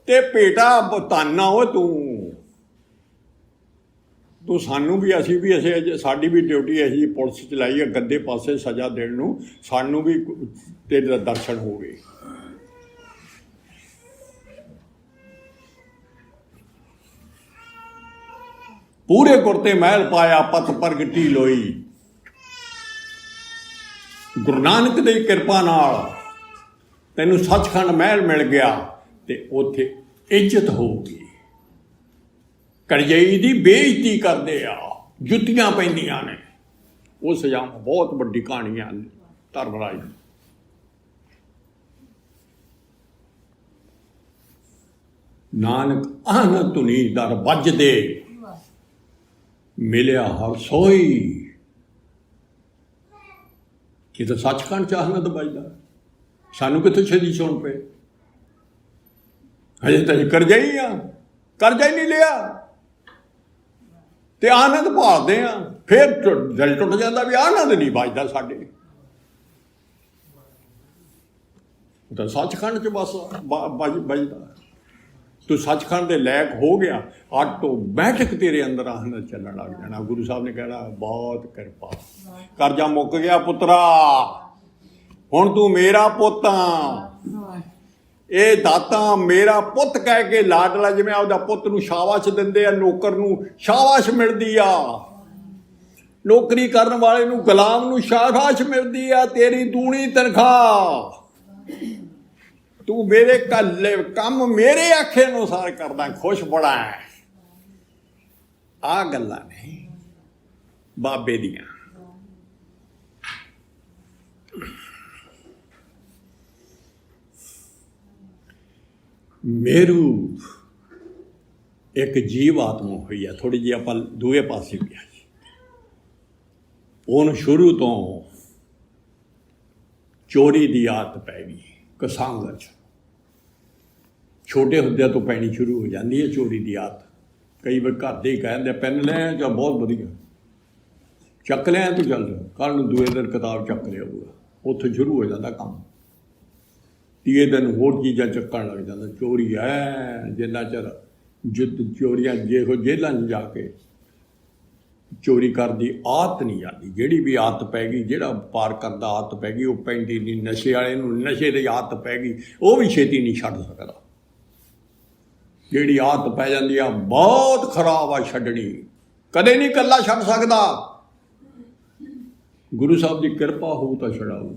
ਤੇ ਭੇਟਾ ਧੰਨਾ ਉਹ ਤੂੰ। ਤੂੰ ਸਾਨੂੰ ਵੀ ਅਸੀਂ ਸਾਡੀ ਵੀ ਡਿਊਟੀ ਹੈ ਜੀ, ਪੁਲਿਸ ਚਲਾਈ ਹੈ ਗੰਦੇ ਪਾਸੇ ਸਜ਼ਾ ਦੇਣ ਨੂੰ, ਸਾਨੂੰ ਵੀ ਤੇਰੇ ਦਰਸ਼ਨ ਹੋ ਗਏ। ਪੂਰੇ ਕੁਰਤੇ ਮਹਿਲ ਪਾਇਆ ਪਤ ਪ੍ਰਗਟੀ ਲੋਈ। ਗੁਰੂ ਨਾਨਕ ਦੀ ਕਿਰਪਾ ਨਾਲ ਤੈਨੂੰ ਸੱਚਖੰਡ ਮਹਿਲ ਮਿਲ ਗਿਆ ਤੇ ਉੱਥੇ ਇੱਜ਼ਤ ਹੋਊਗੀ। ਕਰਜਈ ਦੀ ਬੇਇੱਜ਼ਤੀ ਕਰਦੇ ਆ, ਜੁੱਤੀਆਂ ਪੈਂਦੀਆਂ ਨੇ। ਉਹ ਸਜ਼ਾਵਾਂ ਬਹੁਤ ਵੱਡੀ ਕਹਾਣੀ ਆ ਧਰਮਰਾਜ ਦੀ। ਨਾਨਕ ਆਨੰਦ ਧੁਨੀ ਦਰ ਵੱਜਦੇ ਮਿਲਿਆ ਹਰ ਸੋਈ। ਕਿਤੇ ਸੱਚਖੰਡ ਚ ਆਨੰਦ ਵੱਜਦਾ, ਸਾਨੂੰ ਕਿੱਥੇ ਛੇਦੀ ਸੁਣ ਪਏ। ਹਜੇ ਤਾਂ ਕਰਜ਼ਾ ਹੀ ਆ, ਕਰਜ਼ਾ ਹੀ ਨਹੀਂ ਲਿਆ ਤੇ ਆਨੰਦ ਭਾਲਦੇ ਆ। ਫਿਰ ਦਿਲ ਟੁੱਟ ਜਾਂਦਾ ਵੀ ਆਨੰਦ ਨਹੀਂ ਵੱਜਦਾ ਸਾਡੇ। ਤਾਂ ਸੱਚਖੰਡ ਚ ਬਸ ਵੱਜਦਾ। ਤੂੰ ਸੱਚਖੰਡ ਦੇ ਲਾਇਕ ਹੋ ਗਿਆ, ਆਟੋਮੈਟਿਕ ਤੇਰੇ ਅੰਦਰ ਆਨੰਦ ਚੱਲਣ ਲੱਗ ਜਾਣਾ। ਗੁਰੂ ਸਾਹਿਬ ਨੇ ਕਹਿਣਾ ਬਹੁਤ ਕਿਰਪਾ, ਕਰਜ਼ਾ ਮੁੱਕ ਗਿਆ ਪੁੱਤਰਾ, ਹੁਣ ਤੂੰ ਮੇਰਾ ਪੁੱਤ ਆ। ਇਹ ਦਾਤਾ ਮੇਰਾ ਪੁੱਤ ਕਹਿ ਕੇ ਲਾਡਲਾ, ਜਿਵੇਂ ਆਪਦਾ ਪੁੱਤ ਨੂੰ ਸ਼ਾਬਾਸ਼ ਦਿੰਦੇ ਆ, ਨੌਕਰ ਨੂੰ ਸ਼ਾਬਾਸ਼ ਮਿਲਦੀ ਆ, ਨੌਕਰੀ ਕਰਨ ਵਾਲੇ ਨੂੰ, ਗੁਲਾਮ ਨੂੰ ਸ਼ਾਬਾਸ਼ ਮਿਲਦੀ ਆ, ਤੇਰੀ ਦੂਣੀ ਤਨਖਾਹ। ਤੂੰ ਮੇਰੇ ਕੰਮ ਮੇਰੇ ਆਖੇ ਅਨੁਸਾਰ ਕਰਦਾ, ਖੁਸ਼ ਬੜਾ ਹੈ। ਆਹ ਗੱਲਾਂ ਨੇ ਬਾਬੇ ਦੀਆਂ। ਮੇਰੂ ਇੱਕ ਜੀਵ ਆਤਮਾ ਹੋਈ ਆ। ਥੋੜੀ ਜਿਹੀ ਆਪਾਂ ਦੂਏ ਪਾਸੇ ਵੀ ਆ ਜੀ। ਉਹਨੂੰ ਸ਼ੁਰੂ ਤੋਂ ਚੋਰੀ ਦੀ ਆਦਤ ਪੈ ਗਈ। ਕਸਾਂਗਰ ਚ ਛੋਟੇ ਹੁੰਦਿਆਂ ਤੋਂ ਪੈਣੀ ਸ਼ੁਰੂ ਹੋ ਜਾਂਦੀ ਹੈ ਚੋਰੀ ਦੀ ਆਦਤ। ਕਈ ਵਾਰ ਘਰ ਦੇ ਹੀ ਕਹਿੰਦੇ ਪੈਨ ਲੈ ਜਾਂ ਬਹੁਤ ਵਧੀਆ ਚੱਕ ਲਿਆ ਤੂੰ, ਚੱਲ ਕੱਲ੍ਹ ਨੂੰ ਦੂਏ ਦਿਨ ਕਿਤਾਬ ਚੱਕ ਲਿਆ ਹੋਊਗਾ। ਉੱਥੇ ਸ਼ੁਰੂ ਹੋ ਜਾਂਦਾ ਕੰਮ। ਤੀਏ ਦਿਨ ਹੋਰ ਚੀਜ਼ਾਂ ਚੱਕਣ ਲੱਗ ਜਾਂਦਾ। ਚੋਰੀ ਹੈ ਜਿੰਨਾ ਚਿਰ ਚੋਰੀਆਂ ਜੇਲ੍ਹਾਂ 'ਚ ਜਾ ਕੇ ਚੋਰੀ ਕਰਨ ਦੀ ਆਦਤ ਨਹੀਂ ਜਾਂਦੀ। ਜਿਹੜੀ ਵੀ ਆਦਤ ਪੈ ਗਈ, ਜਿਹੜਾ ਵਪਾਰ ਕਰਨ ਦਾ ਆਦਤ ਪੈ ਗਈ, ਉਹ ਪੈਂਦੀ ਨਹੀਂ। ਨਸ਼ੇ ਵਾਲੇ ਨੂੰ ਨਸ਼ੇ ਦੀ ਆਦਤ ਪੈ ਗਈ, ਉਹ ਵੀ ਛੇਤੀ ਨਹੀਂ ਛੱਡ ਸਕਦਾ। ਜਿਹੜੀ ਆਦਤ ਪੈ ਜਾਂਦੀ ਆ ਬਹੁਤ ਖਰਾਬ ਆ, ਛੱਡਣੀ ਕਦੇ ਨਹੀਂ ਇਕੱਲਾ ਛੱਡ ਸਕਦਾ। ਗੁਰੂ ਸਾਹਿਬ ਦੀ ਕਿਰਪਾ ਹੋਊ ਤਾਂ ਛਡਾਊ।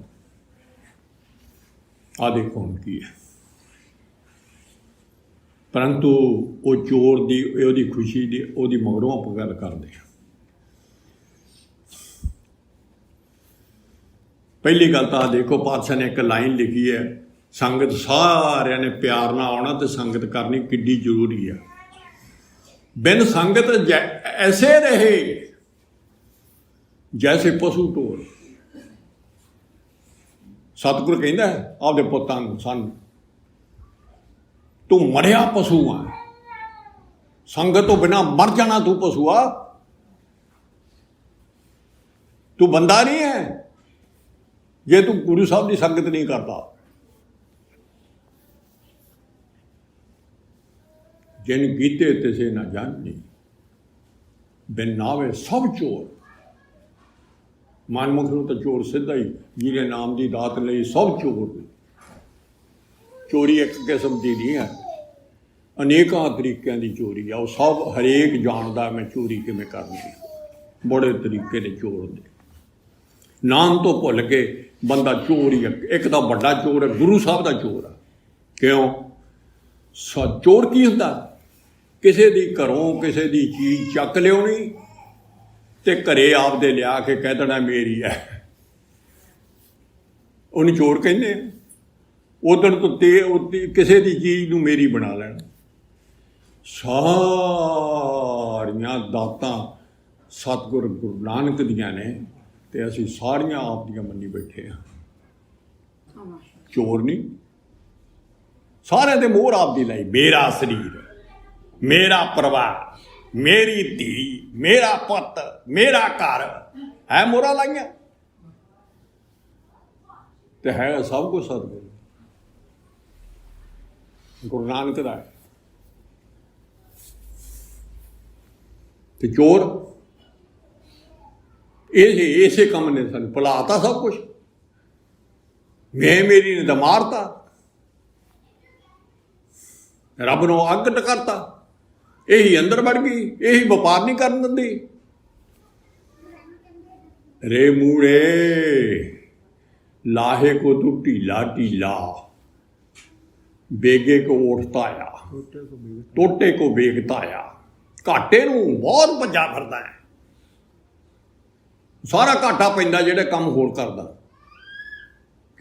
ਆ ਦੇਖੋ ਹੁਣ ਕੀ ਹੈ। ਪਰੰਤੂ ਉਹ ਚੋਰ ਦੀ, ਉਹਦੀ ਖੁਸ਼ੀ ਦੀ, ਉਹਦੀ ਮਗਰੋਂ ਆਪਾਂ ਗੱਲ ਕਰਦੇ ਹਾਂ। ਪਹਿਲੀ ਗੱਲ ਤਾਂ ਦੇਖੋ, ਪਾਤਸ਼ਾਹ ਨੇ ਇੱਕ ਲਾਈਨ ਲਿਖੀ ਹੈ, ਸੰਗਤ ਸਾਰਿਆਂ ਨੇ ਪਿਆਰ ਨਾਲ ਆਉਣਾ ਤੇ ਸੰਗਤ ਕਰਨੀ ਕਿੱਡੀ ਜ਼ਰੂਰੀ ਆ। ਬਿਨ ਸੰਗਤ ਐਸੇ ਰਹੇ ਜੈਸੇ ਪਸ਼ੂ ਢੋਰ। ਸਤਿਗੁਰ ਕਹਿੰਦਾ ਆਪਦੇ ਪੁੱਤਾਂ ਨੂੰ, ਸਾਨੂੰ ਤੂੰ ਮਰਿਆ ਪਸ਼ੂ ਆ, ਸੰਗਤ ਤੋਂ ਬਿਨਾਂ ਮਰ ਜਾਣਾ ਤੂੰ ਪਸ਼ੂ ਆ, ਤੂੰ ਬੰਦਾ ਨਹੀਂ ਹੈ ਜੇ ਤੂੰ ਗੁਰੂ ਸਾਹਿਬ ਦੀ ਸੰਗਤ ਨਹੀਂ ਕਰਦਾ। ਜਿਨ ਗੀਤੇ ਤਿਸੇ ਨਾ ਜਾਣੀ, ਬਿਨ ਨਾਵੇ ਸਭ ਚੋਰ। ਮਨਮੁਖ ਨੂੰ ਤਾਂ ਚੋਰ ਸਿੱਧਾ ਹੀ, ਜਿਹਨੇ ਨਾਮ ਦੀ ਦਾਤ ਲਈ ਸਭ ਚੋਰ ਨੇ। ਚੋਰੀ ਇੱਕ ਕਿਸਮ ਦੀ ਨਹੀਂ ਹੈ, ਅਨੇਕਾਂ ਤਰੀਕਿਆਂ ਦੀ ਚੋਰੀ ਆ। ਉਹ ਸਭ ਹਰੇਕ ਜਾਣਦਾ ਮੈਂ ਚੋਰੀ ਕਿਵੇਂ ਕਰਨੀ ਹੈ। ਬੜੇ ਤਰੀਕੇ ਦੇ ਚੋਰ ਹੁੰਦੇ। ਨਾਮ ਤੋਂ ਭੁੱਲ ਕੇ ਬੰਦਾ ਚੋਰ ਹੀ। ਇੱਕ ਤਾਂ ਵੱਡਾ ਚੋਰ ਹੈ, ਗੁਰੂ ਸਾਹਿਬ ਦਾ ਚੋਰ ਆ। ਕਿਉਂ? ਚੋਰ ਕੀ ਹੁੰਦਾ? ਕਿਸੇ ਦੀ ਘਰੋਂ ਕਿਸੇ ਦੀ ਚੀਜ਼ ਚੱਕ ਲਿਆਉਣੀ ਤੇ ਘਰੇ ਆਪਦੇ ਲਿਆ ਕੇ ਕਹਿ ਦੇਣਾ ਮੇਰੀ ਹੈ। ਉਹਨੂੰ ਚੋਰ ਕਹਿੰਦੇ ਆ। ਉਧਰ ਤੋਂ ਕਿਸੇ ਦੀ ਚੀਜ਼ ਨੂੰ ਮੇਰੀ ਬਣਾ ਲੈਣਾ। ਸਾਰੀਆਂ ਦਾਤਾਂ ਸਤਿਗੁਰ ਗੁਰੂ ਨਾਨਕ ਦੀਆਂ ਨੇ ਤੇ ਅਸੀਂ ਸਾਰੀਆਂ ਆਪ ਦੀਆਂ ਮੰਨੀ ਬੈਠੇ ਹਾਂ। ਚੋਰ ਨਹੀਂ। ਸਾਰਿਆਂ ਦੇ ਮੋਹਰ ਆਪ ਦੀ ਲਾਈ। ਮੇਰਾ ਸਰੀਰ, ਮੇਰਾ ਪਰਿਵਾਰ, ਮੇਰੀ ਧੀ, ਮੇਰਾ ਪੁੱਤ, ਮੇਰਾ ਘਰ ਹੈ, ਮੋਹਰਾਂ ਲਾਈਆਂ ਤੇ ਹੈ ਸਭ ਕੁਛ ਸਤਿਗੁਰੂ ਗੁਰੂ ਨਾਨਕ ਦਾ ਹੈ। ਤੇ ਚੋਰ ਇਸੇ ਕੰਮ ਨੇ ਸਾਨੂੰ ਭੁਲਾਤਾ ਸਭ ਕੁਛ। ਮੇਰੀ ਨੇ ਤਾਂ ਮਾਰਤਾ, ਰੱਬ ਨੂੰ ਅੱਗ ਟਕਰਤਾ, ਇਹੀ ਅੰਦਰ ਵੜ ਗਈ, ਇਹੀ ਵਪਾਰ ਨਹੀਂ ਕਰਨ ਦਿੰਦੀ। ਰੇ ਮੂੜੇ ਲਾਹੇ को तू ढीला ढीला बेगे को उठता आया टोटे को बेगता आया। घाटे ਨੂੰ ਬਹੁਤ ਭੱਜਾ ਫਿਰਦਾ ਹੈ, ਸਾਰਾ ਘਾਟਾ ਪੈਂਦਾ ਜਿਹੜਾ ਕੰਮ ਹੋਰ ਕਰਦਾ।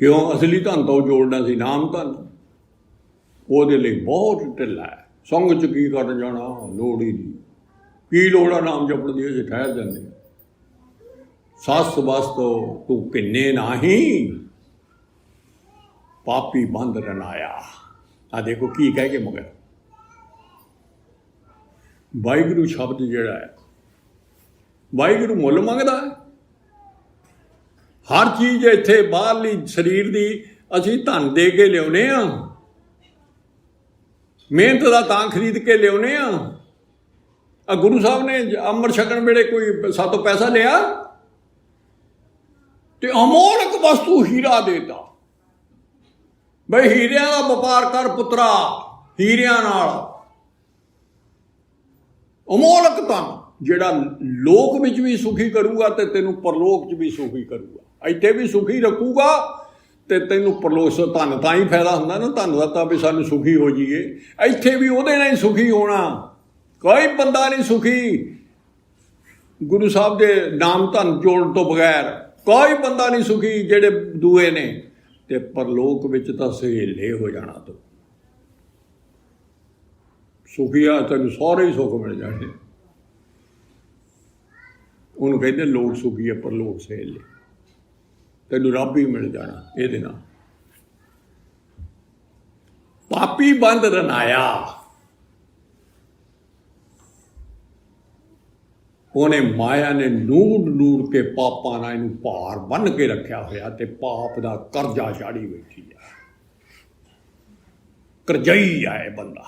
ਕਿਉਂ? ਅਸਲੀ ਧਨ ਤਾਂ ਉਹ ਜੋੜਨਾ ਸੀ, ਨਾਮ ਧਨ ਉਹਦੇ ਲਈ ਬਹੁਤ ਢਿੱਲਾ ਹੈ। ਸੰਗ 'ਚ ਕੀ ਕਰਨ ਜਾਣਾ, ਲੋੜ ਹੀ ਨਹੀਂ। ਕੀ ਲੋੜ ਆ ਨਾਮ ਜਪਣ ਦੀ, ਅਜੇ ਠਹਿਰ ਜਾਂਦੇ। ਸੱਸ ਵਸਤ ਤੂੰ ਕਿੰਨੇ ਨਾਹੀਂ ਪਾਪੀ ਬੰਦ ਰਨਾਇਆ। ਆ ਦੇਖੋ ਕੀ ਕਹਿ ਕੇ ਮਗਰ ਵਾਹਿਗੁਰੂ ਸ਼ਬਦ ਜਿਹੜਾ ਹੈ, ਵਾਹਿਗੁਰੂ ਮੁੱਲ ਮੰਗਦਾ ਹੈ। ਹਰ ਚੀਜ਼ ਇੱਥੇ ਬਾਹਰਲੀ ਸਰੀਰ ਦੀ ਅਸੀਂ ਧਨ ਦੇ ਕੇ ਲਿਆਉਂਦੇ ਹਾਂ, ਮਿਹਨਤ ਦਾ ਤਾਂ ਖਰੀਦ ਕੇ ਲਿਆਉਂਦੇ ਹਾਂ। ਆ ਗੁਰੂ ਸਾਹਿਬ ਨੇ ਅੰਮ੍ਰਿਤ ਛਕਣ ਵੇਲੇ ਕੋਈ ਸਾਤੋਂ ਪੈਸਾ ਲਿਆ ਤੇ ਅਮੋਲਕ ਵਸਤੂ ਹੀਰਾ ਦੇਤਾ। ਬਈ ਹੀਰਿਆਂ ਦਾ ਵਪਾਰ ਕਰ ਪੁੱਤਰਾ, ਹੀਰਿਆਂ ਨਾਲ। ਅਮੋਲਕ ਧਨ ਜਿਹੜਾ ਲੋਕ ਵਿੱਚ ਵੀ ਸੁਖੀ ਕਰੂਗਾ ਤੇ ਤੈਨੂੰ ਪਰਲੋਕ 'ਚ ਵੀ ਸੁਖੀ ਕਰੂਗਾ। ਇੱਥੇ ਵੀ ਸੁਖੀ ਰੱਖੂਗਾ ਤੇ ਤੈਨੂੰ ਪਰਲੋਕ 'ਚ ਧਨ ਤਾਂ ਹੀ ਫਾਇਦਾ ਹੁੰਦਾ ਨਾ, ਧਨ ਦਾ ਤਾਂ ਵੀ ਸਾਨੂੰ ਸੁਖੀ ਹੋ ਜਾਈਏ। ਇੱਥੇ ਵੀ ਉਹਦੇ ਨਾਲ ਹੀ ਸੁਖੀ ਹੋਣਾ। ਕੋਈ ਬੰਦਾ ਨਹੀਂ ਸੁਖੀ ਗੁਰੂ ਸਾਹਿਬ ਦੇ ਨਾਮ ਧਨ ਜੋੜਨ ਤੋਂ ਬਗੈਰ। ਕੋਈ ਬੰਦਾ ਨਹੀਂ ਸੁਖੀ ਜਿਹੜੇ ਦੂਏ ਨੇ। ਤੇ ਪਰਲੋਕ ਵਿੱਚ ਤਾਂ ਸਹੇਲੇ ਹੋ ਜਾਣਾ ਤੂੰ। ਸੁਖੀਆ ਤੈਨੂੰ ਸਾਰੇ ਹੀ ਸੁੱਖ ਮਿਲ ਜਾਣੇ। ਉਹਨੂੰ ਕਹਿੰਦੇ ਲੋਕ ਸੁਖੀ ਹੈ, ਪਰਲੋਕ ਸਹੇਲੇ। ਤੈਨੂੰ ਰੱਬ ਹੀ ਮਿਲ ਜਾਣਾ ਇਹਦੇ ਨਾਲ। ਪਾਪੀ ਬੰਦ ਰਨਾਇਆ, ਉਹਨੇ ਮਾਇਆ ਨੇ ਨੂੜ ਕੇ ਪਾਪਾਂ ਨਾਲ ਇਹਨੂੰ ਭਾਰ ਬੰਨ੍ਹ ਕੇ ਰੱਖਿਆ ਹੋਇਆ ਤੇ ਪਾਪ ਦਾ ਕਰਜ਼ਾ ਚਾੜੀ ਬੈਠੀ ਆ। ਕਰਜ਼ਈ ਆ ਇਹ ਬੰਦਾ।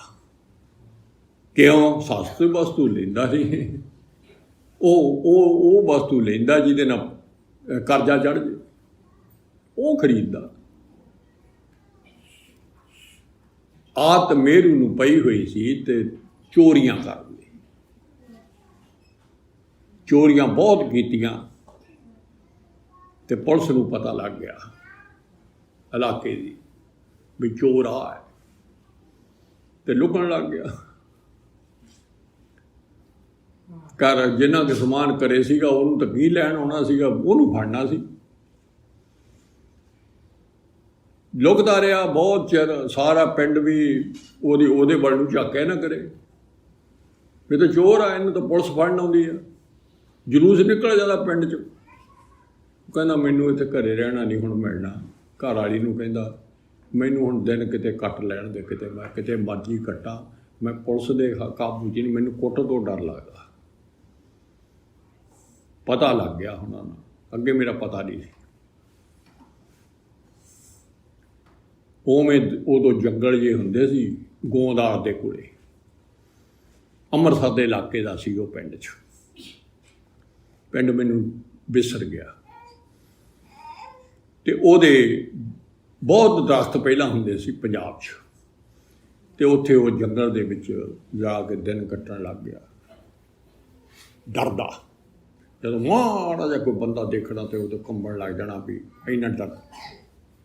ਕਿਉਂ? ਸਸਤੀ ਵਸਤੂ ਲੈਂਦਾ ਸੀ, ਉਹ ਵਸਤੂ ਲੈਂਦਾ ਜਿਹਦੇ ਨਾਲ ਕਰਜ਼ਾ ਚੜ੍ਹ ਜੇ, ਉਹ ਖਰੀਦਦਾ। ਆਤ ਮੇਰੂ ਨੂੰ ਪਈ ਹੋਈ ਸੀ ਤੇ ਚੋਰੀਆਂ ਕਰ ਲਈ। ਚੋਰੀਆਂ ਬਹੁਤ ਕੀਤੀਆਂ ਤੇ ਪੁਲਿਸ ਨੂੰ ਪਤਾ ਲੱਗ ਗਿਆ ਇਲਾਕੇ ਦੀ ਵੀ ਚੋਰ ਆ ਹੈ ਤੇ ਲੁਕਣ ਲੱਗ ਗਿਆ। ਘਰ ਜਿਨ੍ਹਾਂ ਦੇ ਸਮਾਨ ਕਰੇ ਸੀਗਾ ਉਹਨੂੰ ਤਾਂ ਕੀ ਲੈਣ ਆਉਣਾ ਸੀਗਾ, ਉਹਨੂੰ ਫੜਨਾ ਸੀ। ਲੁਕਦਾ ਰਿਹਾ ਬਹੁਤ ਚਿਰ। ਸਾਰਾ ਪਿੰਡ ਵੀ ਉਹਦੇ ਵੱਲ ਨੂੰ ਝਾਕਿਆ ਨਾ ਕਰੇ, ਇਹ ਤਾਂ ਚੋਰ ਆ, ਇਹਨੂੰ ਤਾਂ ਪੁਲਿਸ ਫੜਨ ਆਉਂਦੀ ਆ। ਜਲੂਸ ਨਿਕਲ ਜਾਂਦਾ ਪਿੰਡ 'ਚ। ਕਹਿੰਦਾ ਮੈਨੂੰ ਇੱਥੇ ਘਰੇ ਰਹਿਣਾ ਨਹੀਂ ਹੁਣ ਮਿਲਣਾ। ਘਰ ਵਾਲੀ ਨੂੰ ਕਹਿੰਦਾ ਮੈਨੂੰ ਹੁਣ ਦਿਨ ਕਿਤੇ ਕੱਟ ਲੈਣ ਦੇ, ਕਿਤੇ ਮੈਂ ਕਿਤੇ ਮਰਜ਼ੀ ਕੱਟਾਂ, ਮੈਂ ਪੁਲਿਸ ਦੇ ਕਾਬੂ 'ਚ ਨਹੀਂ, ਮੈਨੂੰ ਕੁੱਟ ਤੋਂ ਡਰ ਲੱਗਦਾ। ਪਤਾ ਲੱਗ ਗਿਆ ਹੁਣ ਉਹਨੂੰ, ਅੱਗੇ ਮੇਰਾ ਪਤਾ ਨਹੀਂ ਸੀ। ਉਵੇਂ ਉਦੋਂ ਜੰਗਲ ਜਿਹੇ ਹੁੰਦੇ ਸੀ ਗੋਂਦਾਰ ਦੇ ਕੋਲੇ, ਅੰਮ੍ਰਿਤਸਰ ਦੇ ਇਲਾਕੇ ਦਾ ਸੀ ਉਹ ਪਿੰਡ 'ਚ। ਪਿੰਡ ਮੈਨੂੰ ਵਿਸਰ ਗਿਆ। ਤੇ ਉਹਦੇ ਬਹੁਤ ਦਰਖਤ ਪਹਿਲਾਂ ਹੁੰਦੇ ਸੀ ਪੰਜਾਬ 'ਚ, ਤੇ ਉੱਥੇ ਉਹ ਜੰਗਲ ਦੇ ਵਿੱਚ ਜਾ ਕੇ ਦਿਨ ਕੱਟਣ ਲੱਗ ਗਿਆ ਡਰਦਾ। ਜਦੋਂ ਮਾੜਾ ਜਿਹਾ ਕੋਈ ਬੰਦਾ ਦੇਖਣਾ ਤੇ ਉਹਦੇ ਕੰਬਣ ਲੱਗ ਜਾਣਾ ਵੀ ਇੰਨਾ ਡਰ।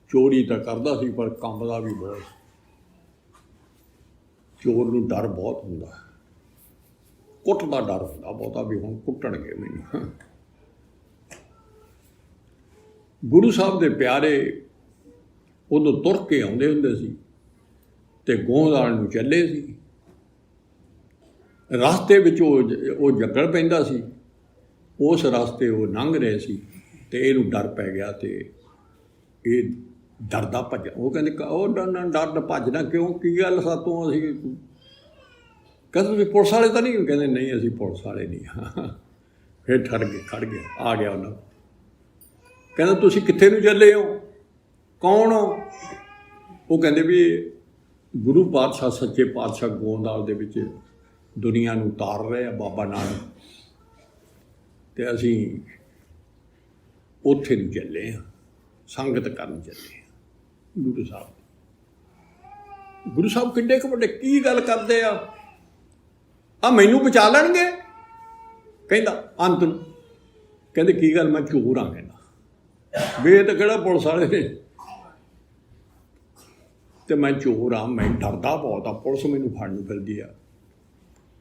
ਚੋਰੀ ਤਾਂ ਕਰਦਾ ਸੀ ਪਰ ਕੰਬਦਾ ਵੀ ਬਹੁਤ। ਚੋਰ ਨੂੰ ਡਰ ਬਹੁਤ ਹੁੰਦਾ, ਕੁੱਟ ਦਾ ਡਰ ਹੁੰਦਾ ਬਹੁਤਾ ਵੀ ਹੁਣ ਕੁੱਟਣਗੇ ਮੈਨੂੰ। ਗੁਰੂ ਸਾਹਿਬ ਦੇ ਪਿਆਰੇ ਉਦੋਂ ਤੁਰ ਕੇ ਆਉਂਦੇ ਹੁੰਦੇ ਸੀ ਤੇ ਗੋਂਦਵਾਲ ਨੂੰ ਚੱਲੇ ਸੀ। ਰਸਤੇ ਵਿੱਚ ਉਹ ਜੰਗਲ ਪੈਂਦਾ ਸੀ, ਉਸ ਰਸਤੇ ਉਹ ਲੰਘ ਰਹੇ ਸੀ ਤੇ ਇਹਨੂੰ ਡਰ ਪੈ ਗਿਆ ਤੇ ਇਹ ਡਰਦਾ ਭੱਜ। ਉਹ ਕਹਿੰਦੇ ਉਹ ਡਰ ਭੱਜਣਾ ਕਿਉਂ, ਕੀ ਗੱਲ ਸਾਤੋਂ? ਅਸੀਂ ਕਹਿੰਦੇ ਤੁਸੀਂ ਪੁਲਿਸ ਵਾਲੇ ਤਾਂ ਨਹੀਂ? ਕਹਿੰਦੇ ਨਹੀਂ ਅਸੀਂ ਪੁਲਿਸ ਵਾਲੇ ਨਹੀਂ ਹਾਂ। ਫਿਰ ਖੜ ਗਿਆ, ਆ ਗਿਆ ਉਹਨਾਂ। ਕਹਿੰਦਾ ਤੁਸੀਂ ਕਿੱਥੇ ਨੂੰ ਚੱਲੇ ਹੋ, ਕੌਣ ਹੋ? ਉਹ ਕਹਿੰਦੇ ਵੀ ਗੁਰੂ ਪਾਤਸ਼ਾਹ ਸੱਚੇ ਪਾਤਸ਼ਾਹ ਗੋਂਦਵਾਲ ਦੇ ਵਿੱਚ ਦੁਨੀਆ ਨੂੰ ਉਤਾਰ ਰਹੇ ਆ, ਬਾਬਾ ਨਾਨਕ। ਤੇ ਅਸੀਂ ਉੱਥੇ ਨੂੰ ਚੱਲੇ ਹਾਂ, ਸੰਗਤ ਕਰਨ ਚੱਲੇ ਹਾਂ ਗੁਰੂ ਸਾਹਿਬ। ਗੁਰੂ ਸਾਹਿਬ ਕਿੱਡੇ ਕੁ ਵੱਡੇ, ਕੀ ਗੱਲ ਕਰਦੇ ਆ ਮੈਨੂੰ ਬਚਾ ਲੈਣਗੇ? ਕਹਿੰਦਾ ਅੰਤ ਨੂੰ, ਕਹਿੰਦੇ ਕੀ ਗੱਲ? ਮੈਂ ਚੋਰ ਹਾਂ। ਕਹਿੰਦਾ ਵੇ ਤਾਂ ਕਿਹੜਾ ਪੁਲਿਸ ਵਾਲੇ ਨੇ, ਤੇ ਮੈਂ ਚੋਰ ਹਾਂ, ਮੈਂ ਡਰਦਾ ਬਹੁਤ ਆ, ਪੁਲਿਸ ਮੈਨੂੰ ਫੜਨ ਨੂੰ ਫਿਰਦੀ ਆ।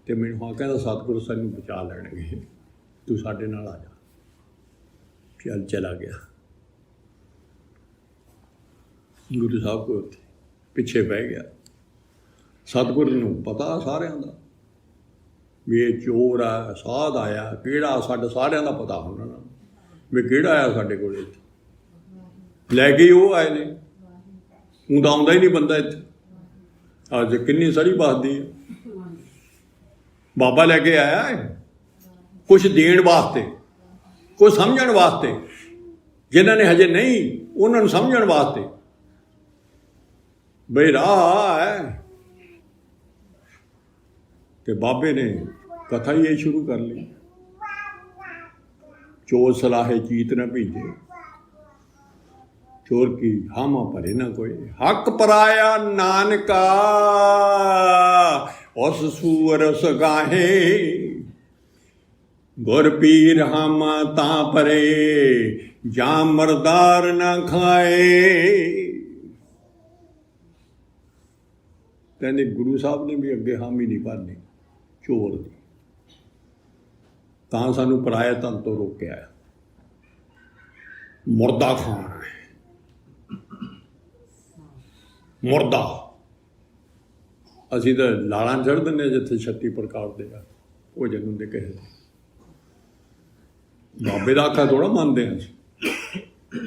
ਤੇ ਮੈਨੂੰ ਹਾਂ ਕਹਿੰਦਾ ਸਤਿਗੁਰੂ ਸਾਨੂੰ ਬਚਾ ਲੈਣਗੇ, ਤੂੰ ਸਾਡੇ ਨਾਲ ਆ ਜਾ। ਚੱਲ ਚਲਾ ਗਿਆ। ਗੁਰੂ ਸਾਹਿਬ ਕੋਲ ਪਿੱਛੇ ਬਹਿ ਗਿਆ। ਸਤਿਗੁਰੂ ਨੂੰ ਪਤਾ ਸਾਰਿਆਂ ਦਾ ਵੀ ਇਹ ਚੋਰ ਆ, ਸਾਧ ਆਇਆ ਕਿਹੜਾ, ਸਾਡੇ ਸਾਰਿਆਂ ਦਾ ਪਤਾ ਉਹਨਾਂ ਨੂੰ ਵੀ ਕਿਹੜਾ ਆਇਆ ਸਾਡੇ ਕੋਲ ਇੱਥੇ। ਲੈ ਕੇ ਉਹ ਆਏ ਨੇ, ਊਂ ਤਾਂ ਆਉਂਦਾ ਹੀ ਨਹੀਂ ਬੰਦਾ ਇੱਥੇ। ਅੱਜ ਕਿੰਨੀ ਸੜੀ ਵੱਸਦੀ ਹੈ। ਬਾਬਾ ਲੈ ਕੇ ਆਇਆ ਹੈ ਕੁਛ ਦੇਣ ਵਾਸਤੇ, ਕੁਛ ਸਮਝਣ ਵਾਸਤੇ। ਜਿਨ੍ਹਾਂ ਨੇ ਹਜੇ ਨਹੀਂ, ਉਹਨਾਂ ਨੂੰ ਸਮਝਣ ਵਾਸਤੇ ਬਈ ਰਾਹ ਹੈ। ਤੇ ਬਾਬੇ ਨੇ ਕਥਾ ਹੀ ਇਹ ਸ਼ੁਰੂ ਕਰ ਲਈ, ਚੋਰ ਸਲਾਹੇ ਚੀਤ ਨਾ ਭੀਜੇ, ਚੋਰ ਕੀ ਹਾਮਾ ਭਰੇ ਨਾ ਕੋਈ। ਹੱਕ ਪਰਾਇਆ ਨਾਨਕਾ ਉਸ ਸੂਰ ਸਗਾਹੇ, ਗੁਰ ਪੀਰ ਹਾਮਾ ਤਾਂ ਪਰੇ ਜਾਂ ਮਰਦਾਰ ਨਾ ਖਾਏ। ਕਹਿੰਦੇ ਗੁਰੂ ਸਾਹਿਬ ਨੇ ਵੀ ਅੱਗੇ ਹਾਮੀ ਨਹੀਂ ਭਰਨੀ ਚੋਰ ਦੀ, ਤਾਂ ਸਾਨੂੰ ਪਰਾਇਆ ਧਨ ਤੋਂ ਰੋਕਿਆ। ਮੁਰਦਾ ਖਾਣਾ ਹੈ, ਮੁਰਦਾ। ਅਸੀਂ ਤਾਂ ਲਾਲਾਂ ਚੜ੍ਹ ਦਿੰਦੇ ਜਿੱਥੇ 36 ਪ੍ਰਕਾਰ ਦੇ ਆ ਭੋਜਨ ਹੁੰਦੇ ਕਿਸੇ ਦੇ। ਬਾਬੇ ਦਾ ਆਖਾ ਥੋੜ੍ਹਾ ਮੰਨਦੇ ਹਾਂ ਅਸੀਂ।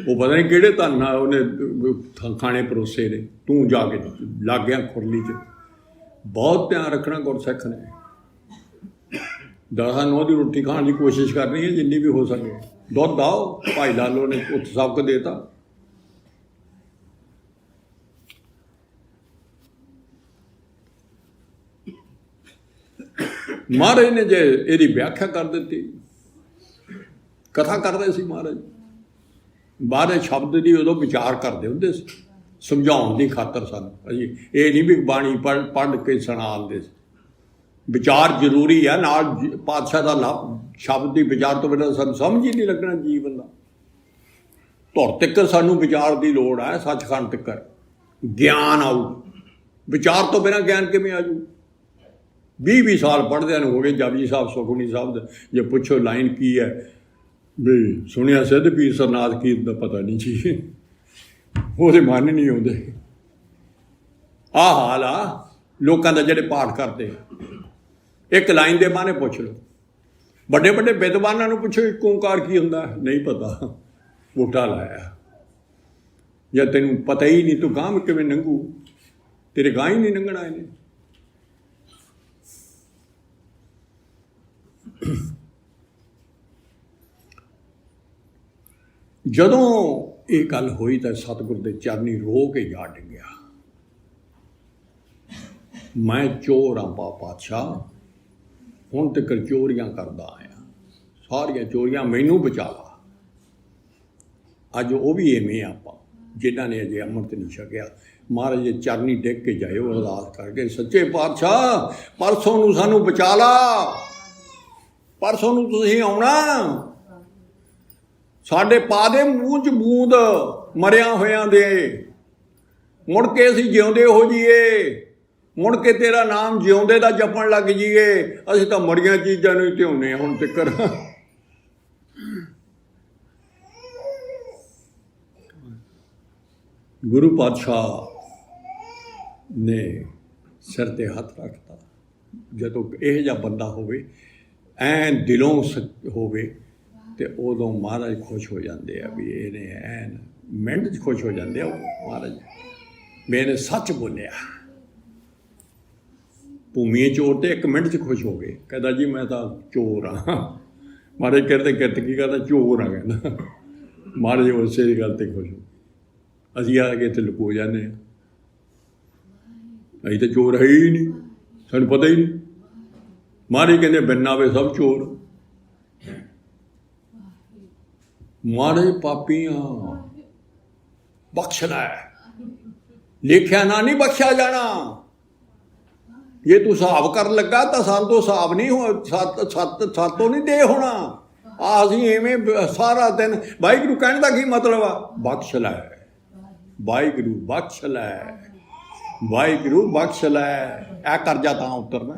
ਉਹ ਪਤਾ ਨਹੀਂ ਕਿਹੜੇ ਧਨ ਨਾਲ ਉਹਨੇ ਖਾਣੇ ਪਰੋਸੇ ਨੇ, ਤੂੰ ਜਾ ਕੇ ਲੱਗ ਗਿਆ ਖੁਰਲੀ 'ਚ। ਬਹੁਤ ਧਿਆਨ ਰੱਖਣਾ ਗੁਰਸਿੱਖ ਨੇ। 10-9 ਦੀ ਰੋਟੀ ਖਾਣ ਦੀ ਕੋਸ਼ਿਸ਼ ਕਰਨੀ ਹੈ ਜਿੰਨੀ ਵੀ ਹੋ ਸਕੇ। ਦੁੱਧ ਆਓ, ਭਾਈ ਲਾਲੋ ਨੇ ਉੱਥੇ ਸਬਕ ਦੇਤਾ। ਮਹਾਰਾਜ ਨੇ ਜੇ ਇਹਦੀ ਵਿਆਖਿਆ ਕਰ ਦਿੱਤੀ, ਕਥਾ ਕਰਦੇ ਸੀ ਮਹਾਰਾਜ, ਬਾਹਰੇ ਸ਼ਬਦ ਦੀ ਉਦੋਂ ਵਿਚਾਰ ਕਰਦੇ ਹੁੰਦੇ ਸੀ ਸਮਝਾਉਣ ਦੀ ਖਾਤਰ ਸਾਨੂੰ। ਅਸੀਂ ਇਹ ਨਹੀਂ ਵੀ ਬਾਣੀ ਪੜ੍ਹ ਕੇ ਸੁਣਾਉਂਦੇ ਸੀ। ਵਿਚਾਰ ਜ਼ਰੂਰੀ ਆ, ਨਾਲ ਪਾਤਸ਼ਾਹ ਦਾ ਸ਼ਬਦ ਦੀ ਵਿਚਾਰ ਤੋਂ ਬਿਨਾਂ ਸਾਨੂੰ ਸਮਝ ਹੀ ਨਹੀਂ ਲੱਗਣਾ ਜੀਵਨ ਦਾ। ਧੁਰ ਤੱਕ ਸਾਨੂੰ ਵਿਚਾਰ ਦੀ ਲੋੜ ਹੈ, ਸੱਚਖੰਡ ਤੱਕ ਗਿਆਨ ਆਊ। ਵਿਚਾਰ ਤੋਂ ਬਿਨਾਂ ਗਿਆਨ ਕਿਵੇਂ ਆ ਜੂ? 20 ਸਾਲ ਪੜ੍ਹਦਿਆਂ ਨੂੰ ਹੋ ਗਏ। ਜਪਜੀ ਸਾਹਿਬ, ਸੁਖਮਨੀ ਸਾਹਿਬ ਦਾ ਜੇ ਪੁੱਛੋ ਲਾਈਨ ਕੀ ਹੈ, ਵੀ ਸੁਣਿਆ ਸਿੱਧ ਪੀਰ ਸਰਨਾਥ ਕੀ ਦਾ ਪਤਾ ਨਹੀਂ ਜੀ, ਉਹਦੇ ਮਨ ਨਹੀਂ ਆਉਂਦੇ। ਆਹ ਹਾਲ ਆ ਲੋਕਾਂ ਦਾ ਜਿਹੜੇ ਪਾਠ ਕਰਦੇ ਆ। ਇੱਕ ਲਾਈਨ ਦੇ ਬਾਰੇ ਪੁੱਛ ਲਓ। ਵੱਡੇ ਵੱਡੇ ਵਿਦਵਾਨਾਂ ਨੂੰ ਪੁੱਛੋ ਇੱਕ ਓਂਕਾਰ ਕੀ ਹੁੰਦਾ, ਨਹੀਂ ਪਤਾ, ਬੂਟਾ ਲਾਇਆ। ਜਾਂ ਤੈਨੂੰ ਪਤਾ ਹੀ ਨਹੀਂ, ਤੂੰ ਗਾਂਹ ਕਿਵੇਂ ਲੰਘੂ? ਤੇਰੇ ਗਾਂਹ ਹੀ ਨਹੀਂ ਲੰਘਣਾ ਇਹਨੇ। ਜਦੋਂ ਇਹ ਗੱਲ ਹੋਈ ਤਾਂ ਸਤਿਗੁਰ ਦੇ ਚਰਨੀ ਰੋ ਕੇ ਜਾ ਡਿੱਗਿਆ। ਮੈਂ ਚੋਰ ਹਾਂ ਪਾਤਸ਼ਾਹ, ਹੁਣ ਤੱਕ ਚੋਰੀਆਂ ਕਰਦਾ ਆਇਆ, ਸਾਰੀਆਂ ਚੋਰੀਆਂ, ਮੈਨੂੰ ਬਚਾ ਲਾ। ਅੱਜ ਉਹ ਵੀ ਐਵੇਂ ਆਪਾਂ ਜਿਨ੍ਹਾਂ ਨੇ ਅਜੇ ਅੰਮ੍ਰਿਤ ਨਹੀਂ ਛਕਿਆ, ਮਹਾਰਾਜ ਦੇ ਚਰਨੀ ਡਿੱਗ ਕੇ ਜਾਇਓ ਅਰਦਾਸ ਕਰਕੇ, ਸੱਚੇ ਪਾਤਸ਼ਾਹ ਪਰਸੋਂ ਨੂੰ ਸਾਨੂੰ ਬਚਾ ਲਾ, ਪਰਸੋਂ ਨੂੰ ਤੁਸੀਂ ਆਉਣਾ, ਸਾਡੇ ਪਾ ਦੇ ਮੂੰਹ 'ਚ ਬੂੰਦ ਮਰਿਆ ਹੋਇਆਂ ਦੇ, ਮੁੜ ਕੇ ਅਸੀਂ ਜਿਉਂਦੇ ਹੋ ਜਾਈਏ, ਮੁੜ ਕੇ ਤੇਰਾ ਨਾਮ ਜਿਉਂਦੇ ਦਾ ਜਪਣ ਲੱਗ ਜਾਈਏ। ਅਸੀਂ ਤਾਂ ਮਰੀਆਂ ਚੀਜ਼ਾਂ ਨੂੰ ਹੀ ਧਿਆਉਂਦੇ ਹਾਂ ਹੁਣ ਤੱਕ। ਗੁਰੂ ਪਾਤਸ਼ਾਹ ਨੇ ਸਿਰ 'ਤੇ ਹੱਥ ਰੱਖਤਾ। ਜਦੋਂ ਇਹੋ ਜਿਹਾ ਬੰਦਾ ਹੋਵੇ, ਐਨ ਦਿਲੋਂ ਹੋਵੇ, ਤੇ ਉਦੋਂ ਮਹਾਰਾਜ ਖੁਸ਼ ਹੋ ਜਾਂਦੇ ਆ ਵੀ ਇਹਨੇ ਐਨ ਮਿੰਟ 'ਚ ਖੁਸ਼ ਹੋ ਜਾਂਦੇ ਆ ਮਹਾਰਾਜ, ਮੈਨੇ ਸੱਚ ਬੋਲਿਆ। ਭੂਮੀ ਚੋਰ ਤੇ 1 ਮਿੰਟ 'ਚ ਖੁਸ਼ ਹੋ ਗਏ। ਕਹਿੰਦਾ ਜੀ ਮੈਂ ਤਾਂ ਚੋਰ ਹਾਂ। ਮਹਾਰਾਜ ਕਰਦੇ ਕਿਰਤ ਕੀ ਕਰਦਾ, ਚੋਰ ਆ। ਕਹਿੰਦਾ ਮਹਾਰਾਜ ਉਸੇ ਦੀ ਗੱਲ 'ਤੇ ਖੁਸ਼ ਹੋ। ਅਸੀਂ ਆ ਕੇ ਇੱਥੇ ਲੁਕੋ ਜਾਂਦੇ ਹਾਂ, ਅਸੀਂ ਤਾਂ ਚੋਰ ਹੈ ਹੀ ਨਹੀਂ, ਸਾਨੂੰ ਪਤਾ ਹੀ ਨਹੀਂ। ਮਹਾਰਾਜ ਕਹਿੰਦੇ ਬਿਨ ਨਾਵੇ ਸਭ ਚੋਰ। मारे पापियां बख्श लै, लिखिया ना नहीं बख्शा जाना। जे तू हिसाब कर लगा तो सान तो हिसाब नहीं हो, सातों नहीं दे होना। असीं इवें सारा दिन वाहिगुरू कहने का की मतलब आ, बख्श लै, वाहिगुरू बख्श लै, वाहिगुरू बख्श लै। ए करजा तां उतरना,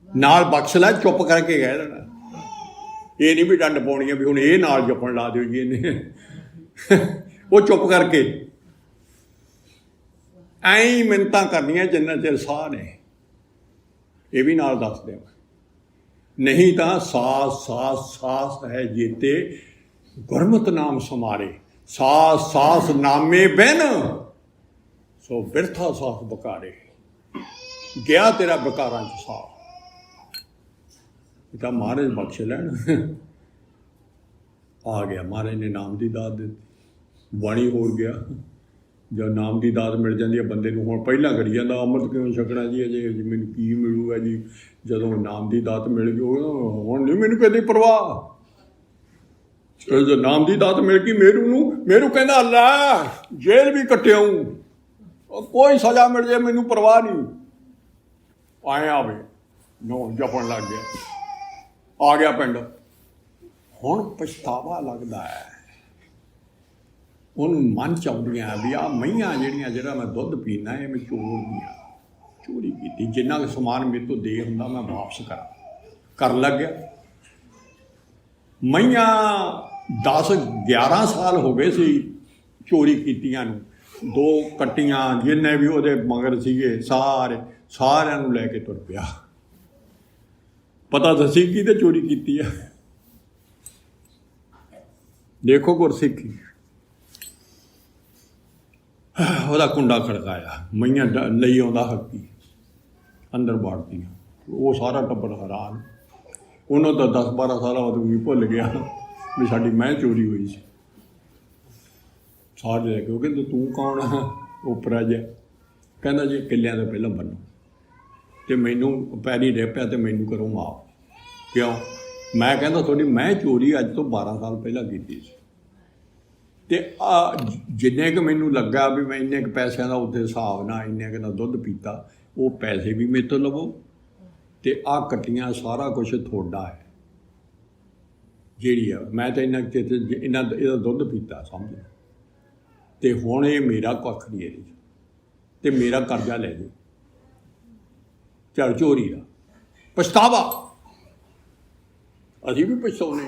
नाल बख्श लै, चुप करके कह देना। ये नहीं भी डंड पाउणी भी हुण ये नाल जपण ला दिओ जी इन्हें वो चुप करके ऐं ही मिन्नतां करनियां जिन्ना चिर साह ने। ये भी नाल दस देव, नहीं तो सास सास सास है जेते गुरमत नाम समारे, सास सास नामे बिन सो बिरथा सास बकारे। गया तेरा बकारां च साह, तो महाराज बख्श लैन। आ गया महाराज ने नाम की दात दी, बाणी होर गया। जब नाम की दात मिल जाती है बंदे को, हुण पहलां करी जांदा अमृत क्यों छकना जी, अजे मैनूं की मिलूगा जी। जदों नाम की दात मिल गई हुण नहीं मैनूं कदी परवाह। जो नाम की दात मिल गई मेरू कहंदा लै जेल भी कट्टिआऊं, कोई सज़ा मिल जाए मैनूं परवाह नहीं। आए आवे नौ जपण लग गया, आ गया पिंड। हुण पछतावा लगदा है, उन्होंने मन च आउंदियां भी आ मईयां जिहड़ियां जिहड़ा मैं दुध पीना है मैं चोर दियां, चोरी की, जिन्ना कुछ समान मेरे तो दे हुंदा मैं वापस कर लग गया। मईयां 10-11 साल हो गए सी चोरी कीतियां नूं, 2 कट्टियां जिन्ने भी उहदे मगर सीगे सारिआं नूं लैके तुर पिया। पता दसी की ते चोरी की है। देखो गुरसिੱਖੀ, ਉਹਦਾ कुंडा खड़काया, मईयां ਲਈ ਆਉਂਦਾ हकी अंदर बाड़तियां, वो सारा टब्बर हैरान। उन्होंने तो 10-12 साल बाद भी भुल गया भी साडी मैं चोरी हुई सी। सारे लैके वो कहते तू कौन है उपरा जिहा, कहंदा जी किलियां तो पहलां बनो तो मैनू पैरी डे पिया तो मैनू करो माफ। क्यों? मैं कहता थोड़ी मैं चोरी अज तो 12 साल पहला की ते जिन्ने क मैनू लगा भी मैं इन्ने क पैसों का उत्थे हिसाब ना इन्ने क दुध पीता, वो पैसे भी मेरे तो लवो तो आ कट्टियां सारा कुछ थोड़ा है जी है। मैं तो इन्ना दुध पीता समझ, तो हुण ये मेरा कख नहीं है तो मेरा कर्जा ले जाओ। चल चोरी का पछतावा, अभी भी पछताने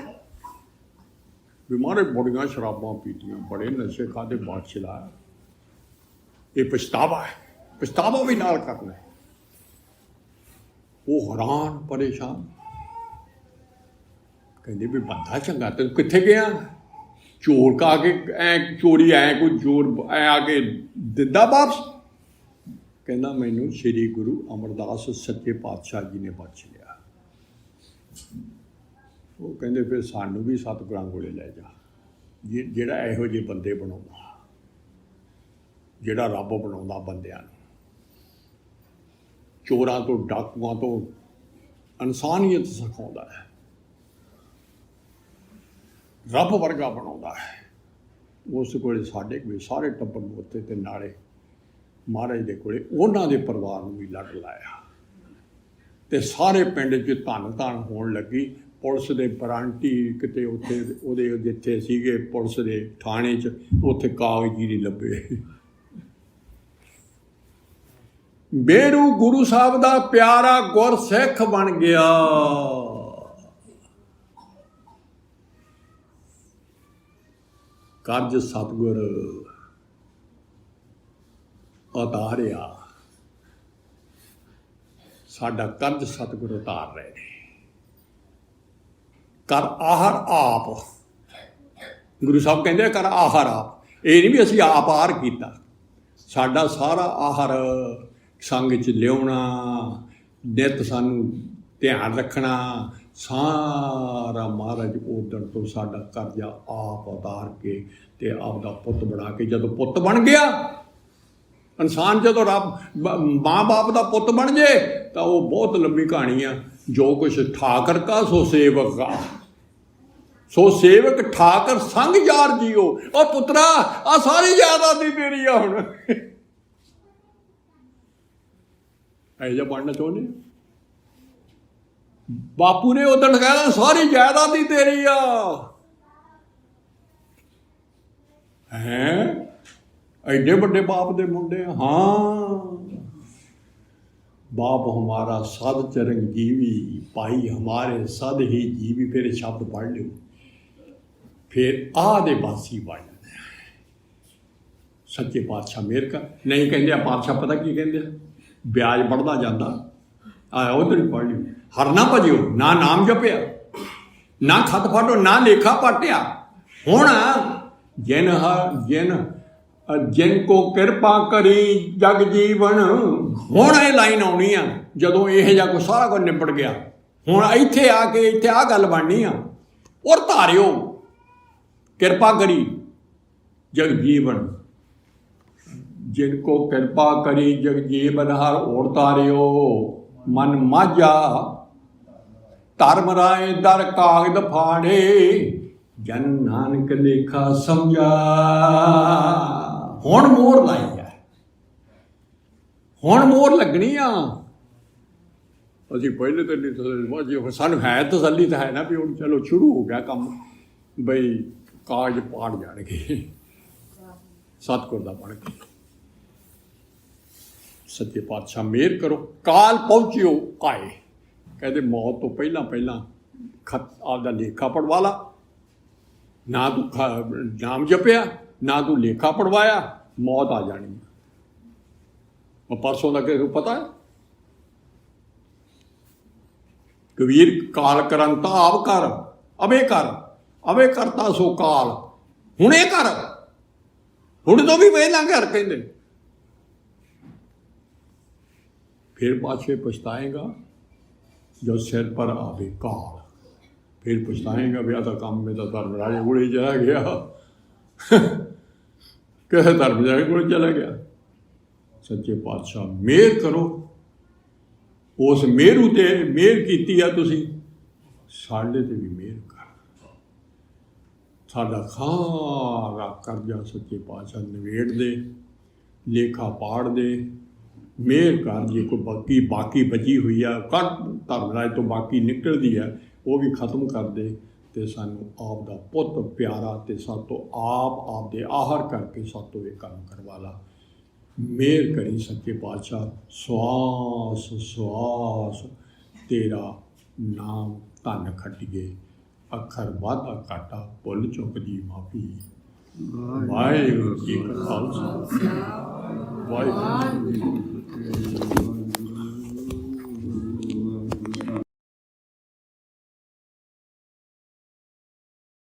भी मारे बड़ियां शराबां पीतियां, बड़े नशे खाते, बात चलाया। ये पछतावा है, पछतावा भी नाल करना है। वो हैरान परेशान कहते भी बंदा चंगा तेन कित्थे गया, चोर का आके ऐ चोरी ऐ कोई चोर ऐ आके दिंदा वापस। कहना मैनू श्री गुरु अमरदास सच्चे पातशाह जी ने बख्श लिया। वो कहते फिर सानू भी सतगुरां कोले लै जा, जिहड़ा इहो ਜਿਹੇ बंदे बनाउंदा, जिहड़ा रब बनाउंदा बंदियां नूं, चोरां तो डाकुआं तो इनसानियत सिखाउंदा है, रब वर्गा बनाउंदा है। उस कोले साडे कोल सारे टब्बर नूं उत्ते ते नाले महाराज दे कोले उन्हां दे परिवार नूं भी लड़ लाया ते सारे पिंड च धन धन होण लगी। पुलिस के बरांटी किते उत्थे उहदे जिथे सीगे पुलिस के थाने च उत्थे कागज ही नहीं लभे। बेरू गुरु साहब दा प्यारा गुरसिख बन गया। कर्ज सतगुर उतारिया, साडा कर्ज सतगुर उतार रहे हैं। कर आहार आप, गुरु साहब कहते कर आहार आप, ये नहीं भी असी आप आहार किया, साडा सारा आहार संग च लियाउणा, नित सानू ध्यान रखना, सारा महाराज उदण तो साडा कर्जा आप उतार के ते आपदा पुत बना के, जदों पुत बन गया इंसान, जदों रब माँ बाप का पुत बन जाए तो वो बहुत लंबी कहानी है। जो कुछ ठाकर का सो सेवक का, सो सेवक ठाकर संग यार जियो। और पुत्रा आ सारी जायदादी तेरी आ हुण ऐसा बनना चाहते बापू ने उदण कहना सारी जायदादी तेरी आ हैं एडे बड़े बाप दे मुंडे। हाँ बाप हमारा सद चिरंजीवी भाई हमारे सद ही जीवी। फिर शब्द पढ़ लियो फिर दे बासी बन सच्चे पातशाह मेहर कर। नहीं कहते पातशाह पता की कहते ब्याज बढ़ता जाता आया उधर पढ़ लियो। हर ना भजियो ना नाम जपिया ना खत फाटो ना लेखा पाटिया। हुण जिन जिन जिन को कृपा करी जग जीवन। हुण ये लाइन आनी आ जदों यह जा कुछ सारा कुछ निपट गया। हुण इत्थे आके इत्थे आ गल बननी आ और धारियो कृपा करी जग जीवन। जिनको कृपा करी जग जीवन हर और तारियो मन माझा। धर्म राय दर कागद फाड़े जन नानक लेखा समझा। हुण मोहर लाई है हुण मोहर लगनी आ। असीं पहले तो सानू है तसल्ली तो है ना भी हुण चलो शुरू हो गया काम बई कागज पाड़ जाणगे सतगुर दा बण के। सच्चे पातशाह मेहर करो। काल पहुँचियो आए कहते मौत तो पहला पहला खत आपका लेखा पढ़वा ला। ना तू नाम जपिया ना तू लेखा पढ़वाया मौत आ जानी। और परसों का किसी को पता है कबीर काल करंता आप कर अबे करता सो काल हुणे कर। हुण तो भी पहला कर कहते। फिर पाछे पछताएगा जो सिर पर आवे काल। फिर पछताएगा भी आता काम में तो धर्मराज गुड़े चला गया कहे धर्मराज गुड़े चला गया। सच्चे पातशाह मेहर करो। उस मेहरू ते मेहर कीती है तुसीं साडे ते भी मेहर कर। साडा सारा करजा सच्चे पातशाह नवेड़ दे लेखा पाड़ दे। मेहर कर जे कोई बाकी बची हुई है कर धर्मराज तो बाकी निकलती है वो भी खत्म कर दे। तो सानू आप दा पुत प्यारा तो सातों आप दे आहर करके सातों ये काम करवा ला। मेहर करी सच्चे पातशाह। श्वास श्वास तेरा नाम धन खटिए। अखर वाधा घाटा भुल चुक दी माफी। वाहिगुरू जी का खालसा वाहिगुरू जी की फतेह।